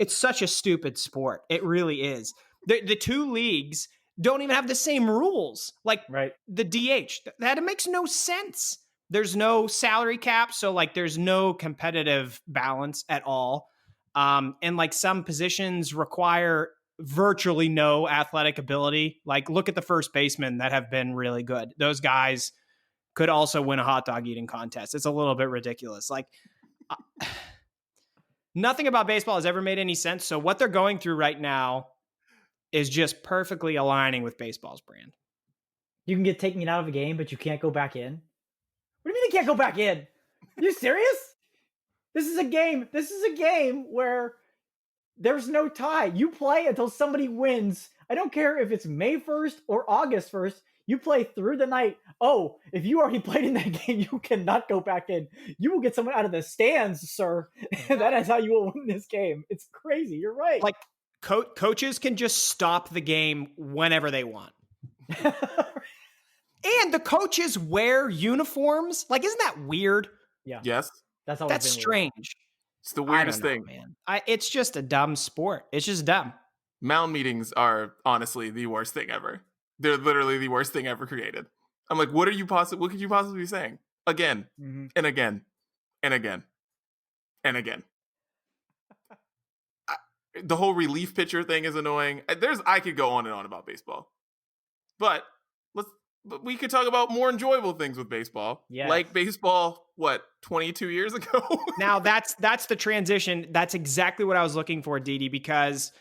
such a stupid sport. It really is. The two leagues don't even have the same rules. Like right. The DH, that it makes no sense. There's no salary cap, so like there's no competitive balance at all. And like some positions require virtually no athletic ability. Like look at the first basemen that have been really good. Those guys could also win a hot dog eating contest. It's a little bit ridiculous. Like nothing about baseball has ever made any sense. So what they're going through right now is just perfectly aligning with baseball's brand. You can get taken out of a game, but you can't go back in. What do you mean you can't go back in? Are you serious? This is a game. This is a game where there's no tie. You play until somebody wins. I don't care if it's May 1st or August 1st. You play through the night. Oh, if you already played in that game, you cannot go back in. You will get someone out of the stands, sir. That is how you will win this game. It's crazy. You're right. Like coaches can just stop the game whenever they want. And the coaches wear uniforms. Like, isn't that weird? Yeah. Yes. That's strange. Weird. It's the weirdest thing, man. It's just a dumb sport. It's just dumb. Mound meetings are honestly the worst thing ever. They're literally the worst thing ever created. I'm like, what could you possibly be saying? Again, and again, and again, and again. The whole relief pitcher thing is annoying. I could go on and on about baseball, but we could talk about more enjoyable things with baseball. Yes. Like baseball, 22 years ago? Now that's the transition. That's exactly what I was looking for, Didi, because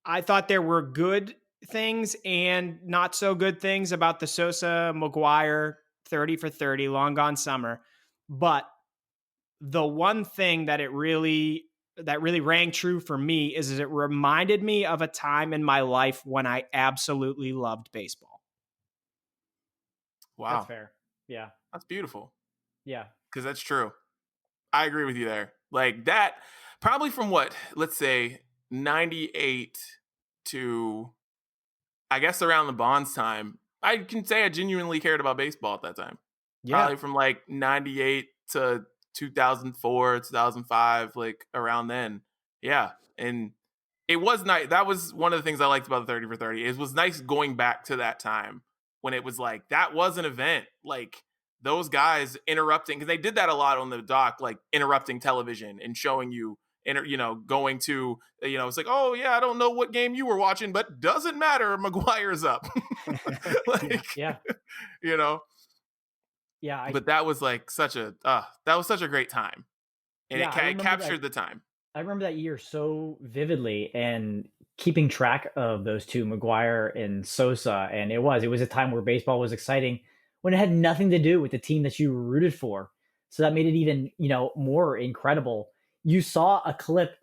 I thought there were good things and not so good things about the Sosa McGwire 30 for 30 long gone summer. But the one thing that really rang true for me is it reminded me of a time in my life when I absolutely loved baseball. Wow. That's fair. Yeah. That's beautiful. Yeah. Because that's true. I agree with you there. Like that, probably from let's say 98 to, I guess, around the Bonds time, I can say I genuinely cared about baseball at that time. Yeah. Probably from like 98 to 2004, 2005, like around then. Yeah. And it was nice. That was one of the things I liked about the 30 for 30. It was nice going back to that time when it was like, that was an event. Like those guys interrupting, because they did that a lot on the doc, like interrupting television and showing you, going to, it's like, oh yeah, I don't know what game you were watching, but doesn't matter. McGwire's up. Yeah. Yeah. But that was like such a great time. And it captured the time. I remember that year so vividly. And keeping track of those two, McGwire and Sosa. And it was a time where baseball was exciting when it had nothing to do with the team that you rooted for. So that made it even, more incredible. You saw a clip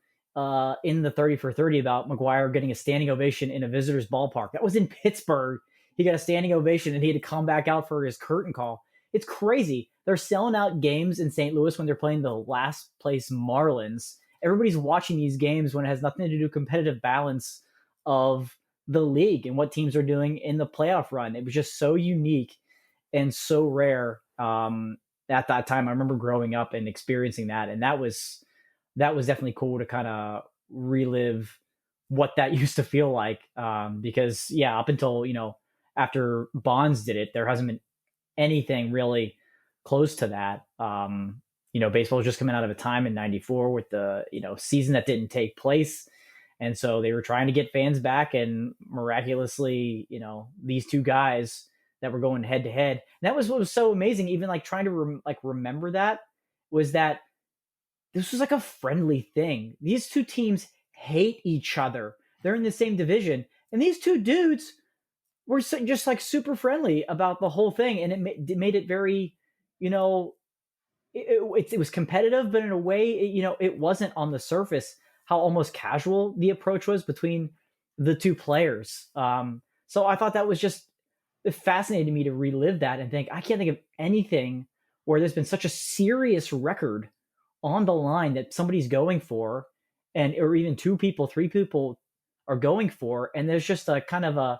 in the 30 for 30 about McGwire getting a standing ovation in a visitor's ballpark. That was in Pittsburgh. He got a standing ovation and he had to come back out for his curtain call. It's crazy. They're selling out games in St. Louis when they're playing the last place Marlins. Everybody's watching these games when it has nothing to do with competitive balance of the league and what teams are doing in the playoff run. It was just so unique and so rare at that time. I remember growing up and experiencing that, and that was definitely cool to kind of relive what that used to feel like. Because up until after Bonds did it, there hasn't been anything really close to that. Baseball was just coming out of a time in '94 with the season that didn't take place, and so they were trying to get fans back, and miraculously, these two guys that were going head to head. And that was what was so amazing. Even like trying to remember that was that this was like a friendly thing. These two teams hate each other. They're in the same division, and these two dudes were just like super friendly about the whole thing, and it made it very, it was competitive, but in a way, it wasn't on the surface how almost casual the approach was between the two players. So I thought that was just it fascinated me to relive that and think, I can't think of anything where there's been such a serious record on the line that somebody's going for, or even two people, three people are going for, and there's just a kind of a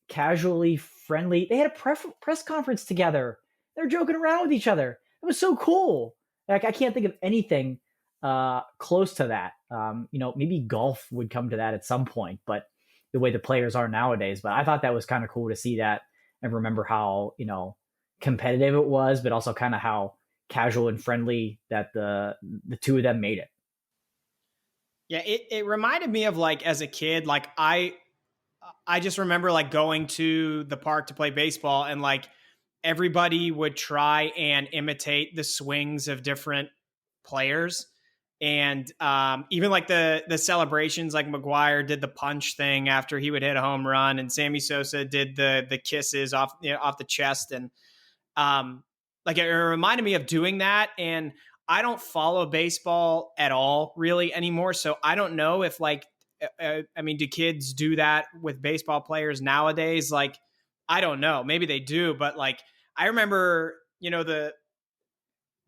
casually friendly. They had a press conference together. They're joking around with each other. It was so cool. Like I can't think of anything close to that. Maybe golf would come to that at some point, but the way the players are nowadays. But I thought that was kind of cool to see that and remember how competitive it was, but also kind of how casual and friendly that the two of them made it. Yeah, it reminded me of like as a kid, like I just remember like going to the park to play baseball, and like everybody would try and imitate the swings of different players. And even like the celebrations, like McGwire did the punch thing after he would hit a home run, and Sammy Sosa did the kisses off the chest. And like it reminded me of doing that. And I don't follow baseball at all really anymore. So I don't know if like, do kids do that with baseball players nowadays? Like, I don't know. Maybe they do, but like, I remember,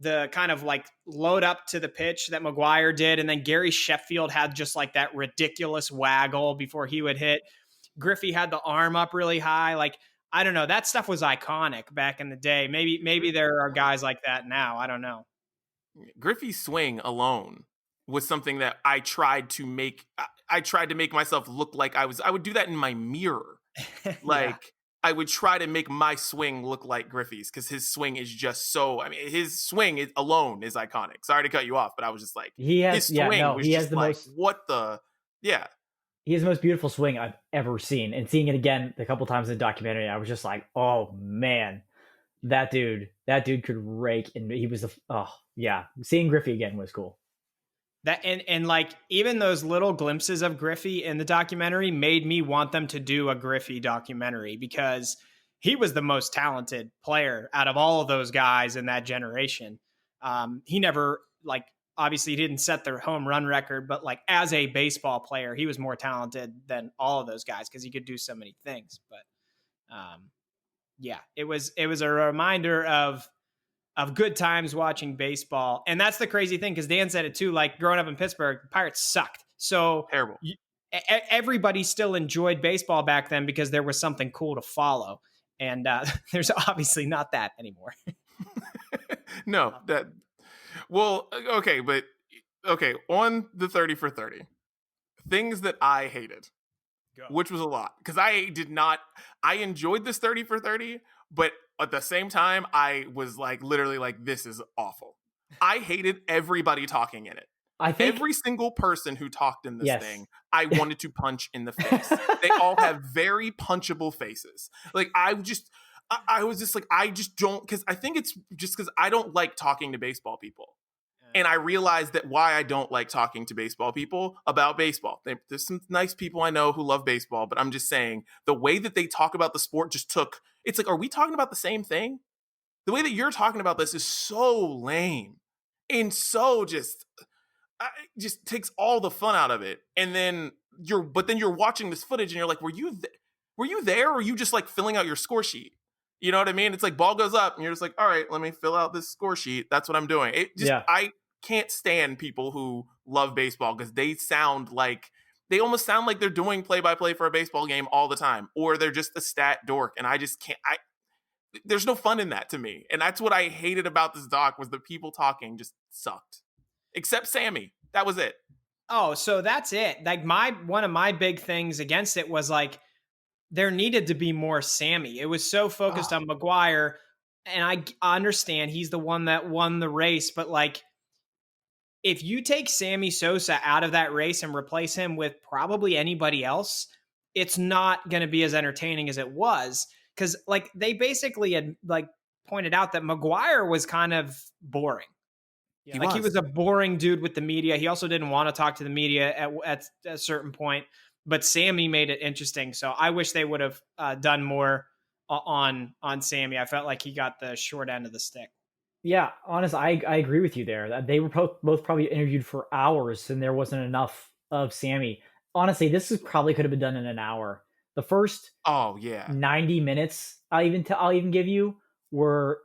the kind of like load up to the pitch that McGwire did. And then Gary Sheffield had just like that ridiculous waggle before he would hit. Griffey had the arm up really high. Like, I don't know. That stuff was iconic back in the day. Maybe there are guys like that now. I don't know. Griffey's swing alone was something that I tried to make myself look like I would do that in my mirror. Like, yeah. I would try to make my swing look like Griffey's because his swing is just so. His swing alone is iconic. Sorry to cut you off, but I was just like, his swing was just like, what the, yeah. He has the most beautiful swing I've ever seen, and seeing it again a couple times in the documentary, I was just like, oh man, that dude could rake, and he was seeing Griffey again was cool. That and like even those little glimpses of Griffey in the documentary made me want them to do a Griffey documentary, because he was the most talented player out of all of those guys in that generation. He never, like, obviously he didn't set their home run record, but like as a baseball player, he was more talented than all of those guys because he could do so many things. But it was a reminder of good times watching baseball. And that's the crazy thing, because Dan said it too, like growing up in Pittsburgh, the Pirates sucked. So terrible. Everybody still enjoyed baseball back then because there was something cool to follow. And there's obviously not that anymore. No, on the 30 for 30, things that I hated, which was a lot, because I enjoyed this 30 for 30, but at the same time, I was like, literally like, this is awful. I hated everybody talking in it. I think every single person who talked in this thing, I wanted to punch in the face. They all have very punchable faces. Like, I was just like, I just don't, because I think it's just because I don't like talking to baseball people. And I realized that why I don't like talking to baseball people about baseball. There's some nice people I know who love baseball, but I'm just saying the way that they talk about the sport it's like, are we talking about the same thing? The way that you're talking about this is so lame and so just takes all the fun out of it. And then you're watching this footage and you're like, were you there, or are you just like filling out your score sheet? You know what I mean? It's like ball goes up and you're just like, all right, let me fill out this score sheet. That's what I'm doing. I can't stand people who love baseball because they almost sound like they're doing play-by-play for a baseball game all the time, or they're just a stat dork. And I just can't, there's no fun in that to me. And that's what I hated about this doc, was the people talking just sucked. Except Sammy. That was it. Oh, so that's it. Like one of my big things against it was like, there needed to be more Sammy. It was so focused on McGwire, and I understand he's the one that won the race, but like, if you take Sammy Sosa out of that race and replace him with probably anybody else, it's not going to be as entertaining as it was. Because like they basically had like pointed out that McGwire was kind of boring. Yeah, he was a boring dude with the media. He also didn't want to talk to the media at a certain point. But Sammy made it interesting. So I wish they would have done more on Sammy. I felt like he got the short end of the stick. Yeah, honestly, I agree with you there. That they were both probably interviewed for hours, and there wasn't enough of Sammy. Honestly, probably could have been done in an hour. The first 90 minutes I'll even give you were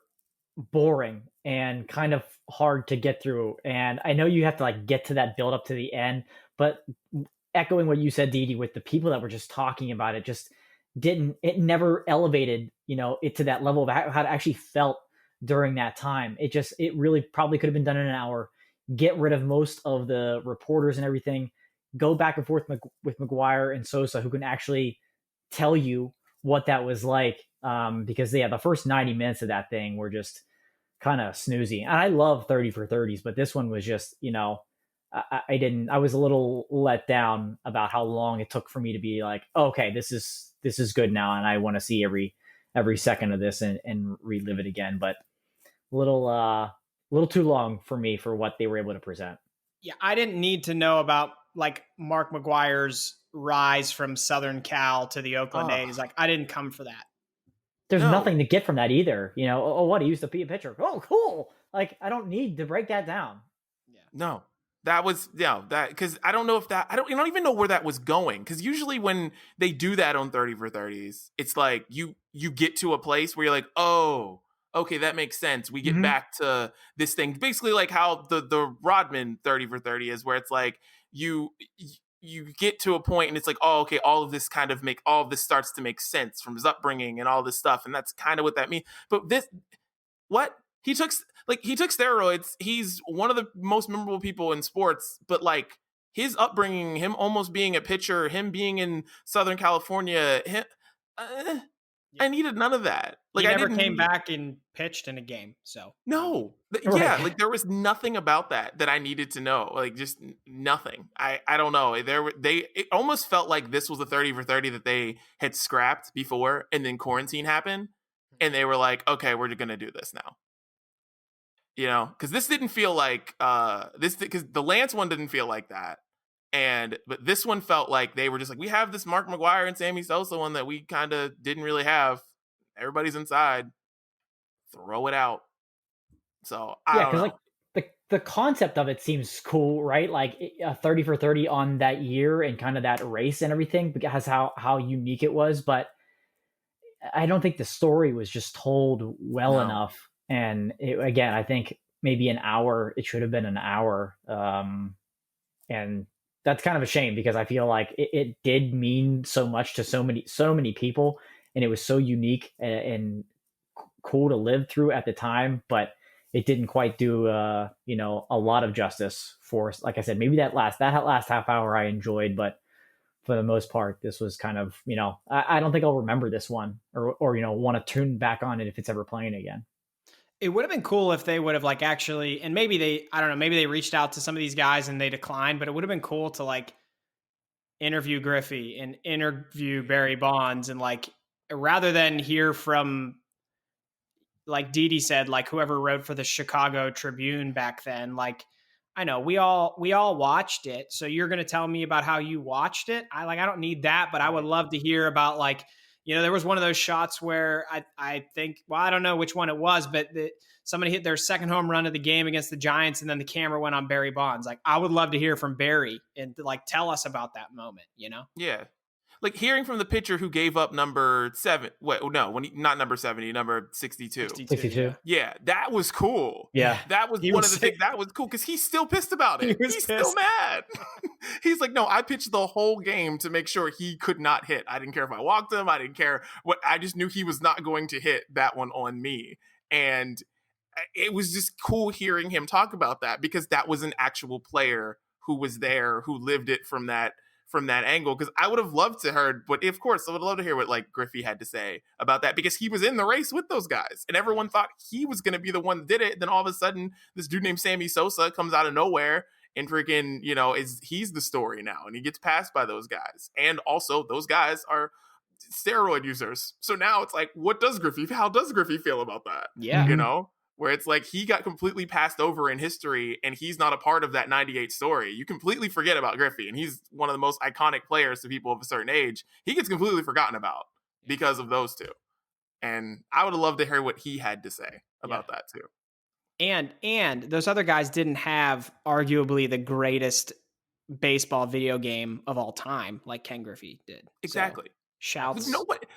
boring and kind of hard to get through. And I know you have to like get to that build up to the end, but echoing what you said, Didi, with the people that were just talking about it, it never elevated, it to that level of how it actually felt during that time. It really probably could have been done in an hour. Get rid of most of the reporters and everything. Go back and forth with McGwire and Sosa, who can actually tell you what that was like. Because the first 90 minutes of that thing were just kind of snoozy. And I love 30 for 30s, but this one was just, I was a little let down about how long it took for me to be like, okay, this is good now, and I want to see every second of this and relive it again. But a little too long for me for what they were able to present. Yeah, I didn't need to know about like Mark McGwire's rise from Southern Cal to the Oakland A's. Like, I didn't come for that. There's nothing to get from that either. What, he used to be a pitcher. Oh, cool. Like, I don't need to break that down. Yeah. No. That was, because I don't know if I don't even know where that was going. Because usually when they do that on 30 for 30s, it's like you get to a place where you're like, oh, okay, that makes sense. We get back to this thing. Basically like how the Rodman 30 for 30 is, where it's like you get to a point and it's like, oh, okay, all of this starts to make sense from his upbringing and all this stuff. And that's kind of what that means. But he took steroids. He's one of the most memorable people in sports, but like his upbringing, him almost being a pitcher, him being in Southern California, I needed none of that. Like, he never came back and pitched in a game. So no, like there was nothing about that I needed to know. Like, just nothing. I don't know. It almost felt like this was a 30 for 30 that they had scrapped before, and then quarantine happened, and they were like, okay, we're gonna do this now. Because this didn't feel like because the Lance one didn't feel like that. But this one felt like they were just like, we have this Mark McGwire and Sammy Sosa one that we kind of didn't really have. Everybody's inside. Throw it out. So I don't know. Like the concept of it seems cool, right? Like a 30 for 30 on that year and kind of that race and everything, because how unique it was. But I don't think the story was just told well enough. And again, I think maybe an hour, it should have been an hour. And that's kind of a shame, because I feel like it did mean so much to so many people, and it was so unique and cool to live through at the time, but it didn't quite do a lot of justice for, like I said, maybe that last half hour I enjoyed, but for the most part, this was kind of, I don't think I'll remember this one or want to tune back on it if it's ever playing again. It would have been cool if they would have like actually, and maybe maybe they reached out to some of these guys and they declined, but it would have been cool to like interview Griffey and interview Barry Bonds, and like, rather than hear from, like Didi said, like whoever wrote for the Chicago Tribune back then, like I know we all watched it. So you're going to tell me about how you watched it. I don't need that, but I would love to hear about there was one of those shots where I think, well, I don't know which one it was, but somebody hit their second home run of the game against the Giants, and then the camera went on Barry Bonds. I would love to hear from Barry and tell us about that moment, Yeah. Like hearing from the pitcher who gave up number 7. Not number 70, number 62. 62. Yeah, that was cool. Yeah. That was one of the things that was cool because he's still pissed about it. He's still mad. He's like, no, I pitched the whole game to make sure he could not hit. I didn't care if I walked him. I didn't care what. I just knew he was not going to hit that one on me. And it was just cool hearing him talk about that because that was an actual player who was there, who lived it from that angle. Because I would have loved to heard, but of course I would love to hear what Griffey had to say about that, because he was in the race with those guys and everyone thought he was going to be the one that did it. Then all of a sudden this dude named Sammy Sosa comes out of nowhere and freaking, he's the story now, and he gets passed by those guys. And also those guys are steroid users. So now it's like, how does Griffey feel about that? Yeah. Where it's like he got completely passed over in history and he's not a part of that 98 story. You completely forget about Griffey, and he's one of the most iconic players to people of a certain age. He gets completely forgotten about because of those two. And I would have loved to hear what he had to say about that too. And those other guys didn't have arguably the greatest baseball video game of all time like Ken Griffey did. Exactly. So, shouts.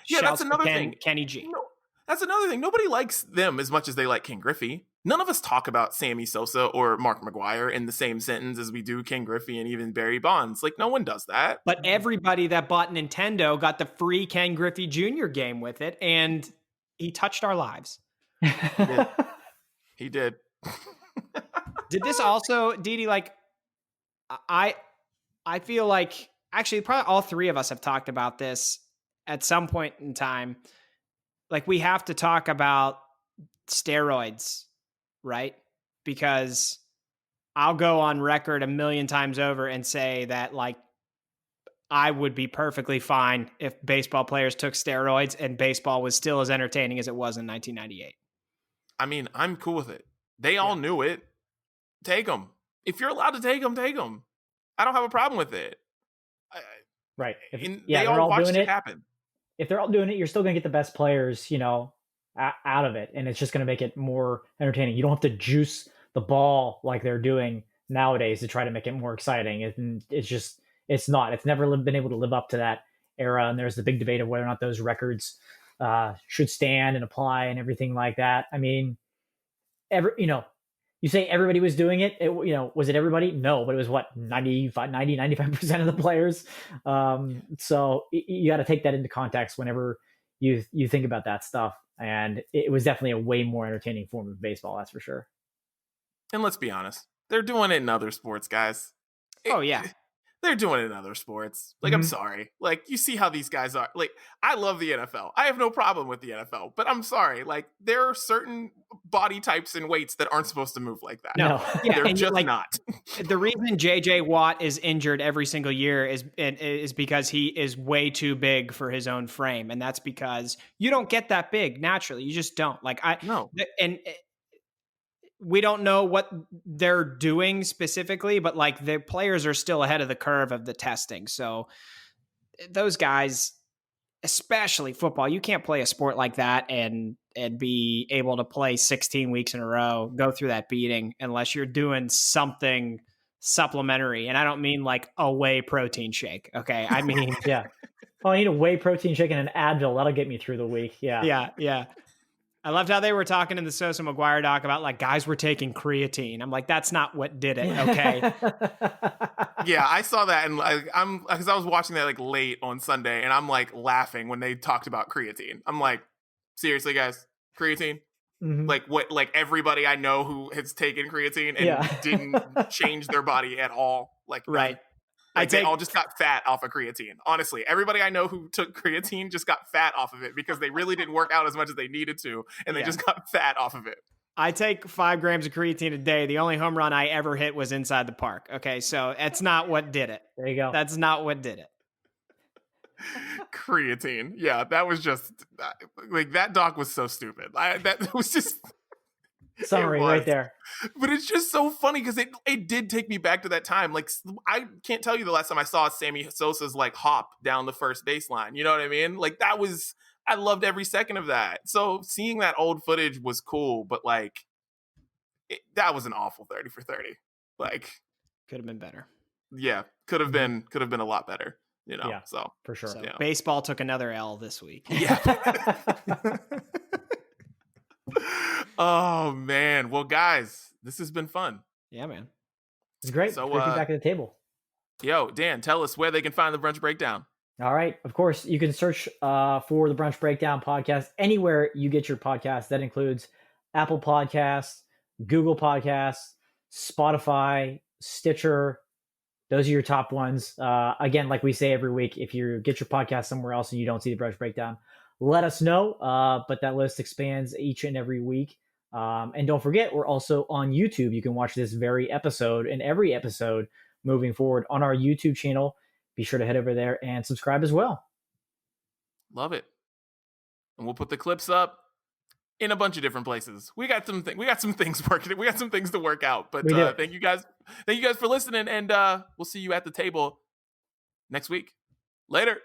That's another thing. Kenny G. No, that's another thing. Nobody likes them as much as they like Ken Griffey. None of us talk about Sammy Sosa or Mark McGwire in the same sentence as we do Ken Griffey and even Barry Bonds. No one does that. But everybody that bought Nintendo got the free Ken Griffey Jr. game with it, and he touched our lives. He did. Did this also, Didi, I feel like, actually, probably all three of us have talked about this at some point in time. We have to talk about steroids, right? Because I'll go on record a million times over and say that, I would be perfectly fine if baseball players took steroids and baseball was still as entertaining as it was in 1998. I mean, I'm cool with it. They all knew it. Take them. If you're allowed to take them, take them. I don't have a problem with it. Right. They all watched it happen. If they're all doing it, you're still going to get the best players, out of it. And it's just going to make it more entertaining. You don't have to juice the ball like they're doing nowadays to try to make it more exciting. It's not. It's never been able to live up to that era. And there's the big debate of whether or not those records should stand and apply and everything like that. I mean, you say everybody was doing it. Was it everybody? No, but it was 95% of the players. So you got to take that into context whenever you think about that stuff. And it was definitely a way more entertaining form of baseball. That's for sure. And let's be honest, they're doing it in other sports, guys. Oh yeah. They're doing it in other sports. I'm sorry. You see how these guys are. I love the NFL. I have no problem with the NFL, but I'm sorry. There are certain body types and weights that aren't supposed to move like that. No. Yeah, they're just not. The reason JJ Watt is injured every single year is because he is way too big for his own frame. And that's because you don't get that big naturally. You just don't. No. And we don't know what they're doing specifically, but the players are still ahead of the curve of the testing. So those guys, especially football, you can't play a sport like that and be able to play 16 weeks in a row, go through that beating, unless you're doing something supplementary. And I don't mean a whey protein shake. Okay. I mean, yeah. Oh, I need a whey protein shake and an Advil. That'll get me through the week. Yeah. Yeah. I loved how they were talking in the Sosa McGwire doc about guys were taking creatine. I'm that's not what did it. Okay. Yeah, I saw that, and because I was watching that late on Sunday, and I'm laughing when they talked about creatine. I'm seriously, guys, creatine? Mm-hmm. What? Everybody I know who has taken creatine and didn't change their body at all. Right. They all just got fat off of creatine. Honestly, everybody I know who took creatine just got fat off of it because they really didn't work out as much as they needed to, and they just got fat off of it. I take 5 grams of creatine a day. The only home run I ever hit was inside the park. Okay, so that's not what did it. There you go. That's not what did it. Creatine. Yeah, that was just that doc was so stupid. That was just Summary right there. But it's just so funny because it did take me back to that time. Like, I can't tell you the last time I saw Sammy Sosa's like hop down the first baseline. You know what I mean? Like, I loved every second of that. So seeing that old footage was cool, but like, that was an awful 30 for 30. Like, could have been better. Yeah, could have been a lot better. Yeah, so for sure. So baseball took another L this week. Yeah. Oh man. Well, guys, this has been fun. Yeah, man. It's great. So, great to be back at the table. Yo, Dan, tell us where they can find the Brunch Breakdown. All right. Of course, you can search for the Brunch Breakdown podcast anywhere you get your podcast. That includes Apple Podcasts, Google Podcasts, Spotify, Stitcher. Those are your top ones. Again, like we say every week, if you get your podcast somewhere else and you don't see the Brunch Breakdown, let us know. But that list expands each and every week. And don't forget, we're also on YouTube. You can watch this very episode and every episode moving forward on our YouTube channel. Be sure to head over there and subscribe as well. Love it. And we'll put the clips up in a bunch of different places. We got some things working. We got some things to work out. But thank you guys for listening, and we'll see you at the table next week. Later.